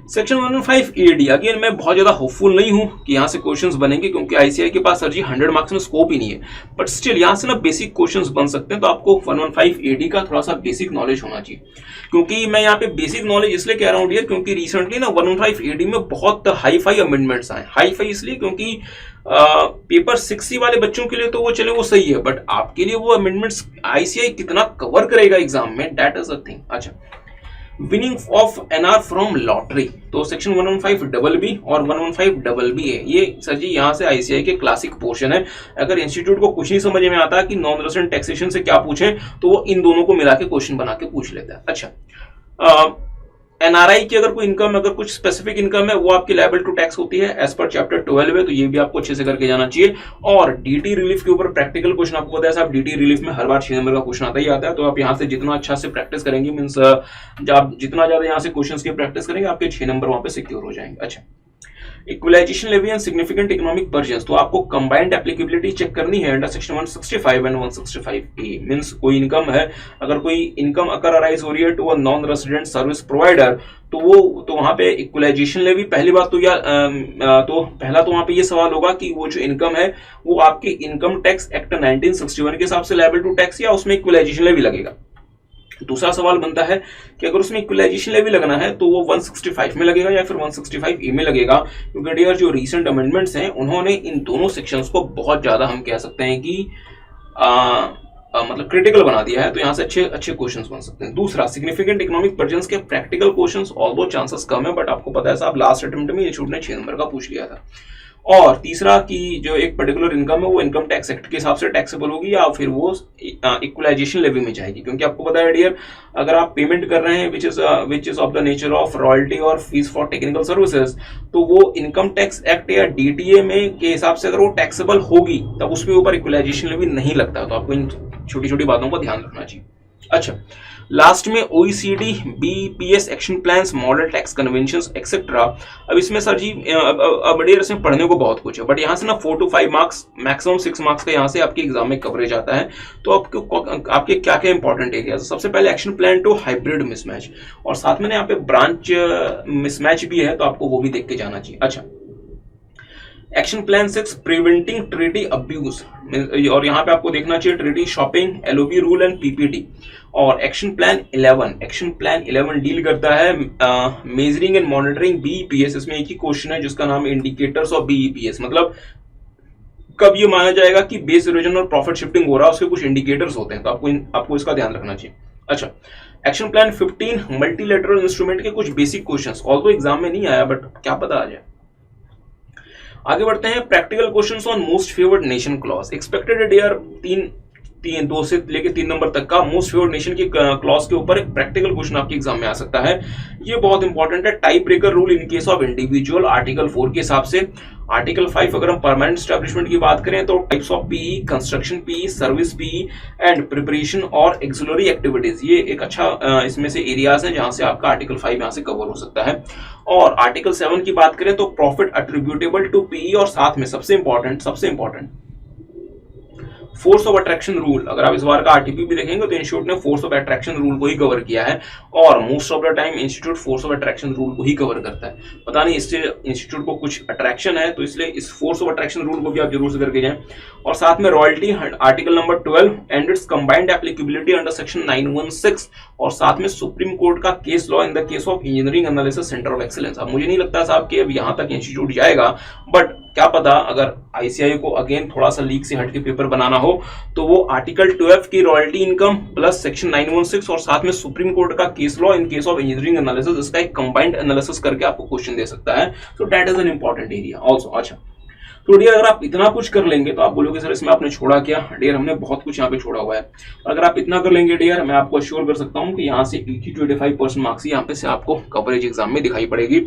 सेक्शन 115AD, अगेन मैं बहुत ज्यादा होपफुल नहीं हूं कि यहाँ से क्वेश्चंस बनेंगे क्योंकि आईसीआई के पास सर जी 100 मार्क्स में स्कोप ही नहीं है, बट स्टिल यहाँ से ना बेसिक क्वेश्चंस बन सकते हैं, तो आपको 115AD का थोड़ा सा बेसिक नॉलेज होना चाहिए। क्योंकि मैं यहाँ पे बेसिक नॉलेज इसलिए कह रहा हूँ डियर क्योंकि रिसेंटली ना 115AD में बहुत हाई फाई अमेंडमेंट्स आए। हाई फाई इसलिए क्योंकि पेपर 6C वाले बच्चों के लिए तो वो चले वो सही है, बट आपके लिए वो अमेंडमेंट्स आईसीआई कितना कवर करेगा एग्जाम में, दैट इज अ थिंग। अच्छा winning of NR from lottery, तो सेक्शन 115BB और 115BA, ये सर जी यहाँ से आईसीआई के क्लासिक पोर्शन है। अगर इंस्टीट्यूट को कुछ नहीं समझ में आता कि नॉन रेजिडेंट टैक्सेशन से क्या पूछें तो वो इन दोनों को मिला के क्वेश्चन बना के पूछ लेता है। अच्छा एनआरआई की अगर कोई इनकम, अगर कुछ स्पेसिफिक इनकम है, वो आपकी लायबल टू टैक्स होती है एज पर चैप्टर 12 है, तो ये भी आपको अच्छे से करके जाना चाहिए। और डीटी रिलीफ के ऊपर प्रैक्टिकल क्वेश्चन आपको पता है साहब, डीटी रिलीफ में हर बार 6 नंबर का क्वेश्चन आता ही आता है, तो आप यहाँ से जितना अच्छा से प्रैक्टिस करेंगे, मीन्स आप जितना ज्यादा यहाँ से क्वेश्चन की प्रैक्टिस करेंगे, आपके 6 नंबर वहां पे सिक्योर हो जाएंगे। अच्छा, equalisation levy and significant economic burdens, तो आपको कंबाइंड एप्लीकेबिलिटी चेक करनी है under section 165 and 165A। Means कोई इनकम है, अगर कोई इनकम अकर अराइज हो रही है to a non resident service provider, तो वहां पे इक्वलाइजेशन लेवी, पहली बात तो पहला तो वहां पे ये सवाल होगा कि वो जो इनकम है वो आपके इनकम टैक्स एक्ट 1961 के हिसाब से लायबल टू टैक्स, या उसमें इक्वलाइजेशन लेवी लगेगा। दूसरा सवाल बनता है कि अगर उसमें इक्वलाइजेशन लेवी लगना है तो वो 165 में लगेगा या फिर 165A में लगेगा, क्योंकि डियर जो रीसेंट अमेंडमेंट्स हैं उन्होंने इन दोनों सेक्शंस को बहुत ज्यादा, हम कह सकते हैं कि मतलब क्रिटिकल बना दिया है, तो यहां से अच्छे अच्छे क्वेश्चंस बन सकते हैं। दूसरा, सिग्निफिकेंट इकोनॉमिक बर्जन्स के प्रैक्टिकल क्वेश्चंस ऑल्दो चांसेस कम है, बट आपको पता है साहब लास्ट अटेम्प्ट में इंस्टीट्यूट ने 6 नंबर का पूछ लिया था। और तीसरा कि जो एक पर्टिकुलर इनकम है वो इनकम टैक्स एक्ट के हिसाब से टैक्सेबल होगी या फिर वो इक्वलाइजेशन लेवी में जाएगी, क्योंकि आपको पता है डियर, अगर आप पेमेंट कर रहे हैं which is of the nature of royalty और फीस फॉर टेक्निकल सर्विसेज, तो वो इनकम टैक्स एक्ट या डीटीए में के हिसाब से अगर वो टैक्सेबल होगी तब उसके ऊपर इक्वलाइजेशन लेवी नहीं लगता, तो आपको इन छोटी छोटी बातों का ध्यान रखना चाहिए। अच्छा, लास्ट में OECD BPS action plans, model tax conventions etcetera. अब इसमें सर जी अब डियर इसमें पढ़ने को बहुत कुछ है, बट यहाँ से ना 4 to 5 मार्क्स, मैक्सिमम 6 मार्क्स का यहाँ से आपके एग्जाम में कवरेज आता है। तो आपके क्या क्या इंपॉर्टेंट एरियाज, सबसे पहले action plan to hybrid mismatch, और साथ में यहाँ पे ब्रांच मिसमैच भी है, तो आपको वो भी देख के जाना चाहिए। अच्छा, action plan 6 preventing treaty abuse, और यहाँ पे आपको देखना चाहिए treaty shopping, LOB rule and PPT. और एक्शन प्लान 11 डील करता है मेजरिंग एंड मॉनिटरिंग बीईपीएस। इसमें एक ही क्वेश्चन है जिसका नाम है इंडिकेटर्स ऑफ बीईपीएस, मतलब कब ये माना जाएगा कि बेस इरोजन और प्रॉफिट शिफ्टिंग हो रहा है, उसके कुछ इंडिकेटर्स होते हैं, तो आपको इसका ध्यान रखना चाहिए। अच्छा, एक्शन प्लान 15 मल्टीलेटरल इंस्ट्रूमेंट के कुछ बेसिक क्वेश्चंस, ऑल्दो एग्जाम में नहीं आया बट क्या पता आ जाए। आगे बढ़ते हैं, practical questions on most favoured nation clause. Expected dear 2 से लेके 3 नंबर तक का मोस्ट फेवर्ड नेशन की क्लॉज के ऊपर एक प्रैक्टिकल क्वेश्चन आपके एग्जाम में आ सकता है। ये बहुत इंपॉर्टेंट है। Type breaker rule in case of individual, article 4 के हिसाब से। आर्टिकल 5 अगर हम परमानेंट एस्टैब्लिशमेंट की बात करें तो types of PE, construction PE, service PE and preparation और एक्सिलरी एक्टिविटीज, ये एक अच्छा इसमें से एरियाज हैं जहां से आपका आर्टिकल 5 यहां से कवर हो सकता है। और आर्टिकल 7 की बात करें तो प्रॉफिट अट्रीब्यूटेबल टू पीई, और साथ में सबसे important force of attraction rule. अगर आप इस बार का आरटीपी भी देखेंगे तो इंस्टीट्यूट ने फोर्स ऑफ अट्रैक्शन रूल को ही कवर किया है, और most of the time institute force of attraction rule को ही कवर करता है। पता नहीं इससे इंस्टीट्यूट को कुछ अट्रैक्शन है, तो इसलिए इस फोर्स ऑफ अट्रैक्शन रूल को भी आप जरूर से करके जाएं। और साथ में royalty, article number 12 and it's combined applicability under section 916, और साथ में सुप्रीम कोर्ट का case law in the case of engineering analysis centre of excellence. अब मुझे नहीं लगता साहब कि अब यहां तक इंस्टीट्यूट जाएगा, बट क्या पता अगर आईसीआई को अगेन थोड़ा सा लीक से हट के पेपर बनाना हो तो वो आर्टिकल 12 की रॉयल्टी इनकम प्लस सेक्शन 916 और साथ में सुप्रीम कोर्ट का case law in case of engineering analysis, इसका एक कंबाइंड एनालिसिस करके आपको क्वेश्चन दे सकता है। So that is an important area also. अच्छा, तो डियर अगर आप इतना कुछ कर लेंगे तो आप बोलोगे सर इसमें आपने छोड़ा क्या? डियर हमने बहुत कुछ यहाँ पे छोड़ा हुआ है। अगर आप इतना कर लेंगे डियर, मैं आपको अश्योर कर सकता हूँ कि यहाँ से 80 to 85% मार्क्स यहाँ पे से आपको कवरेज एग्जाम में दिखाई पड़ेगी।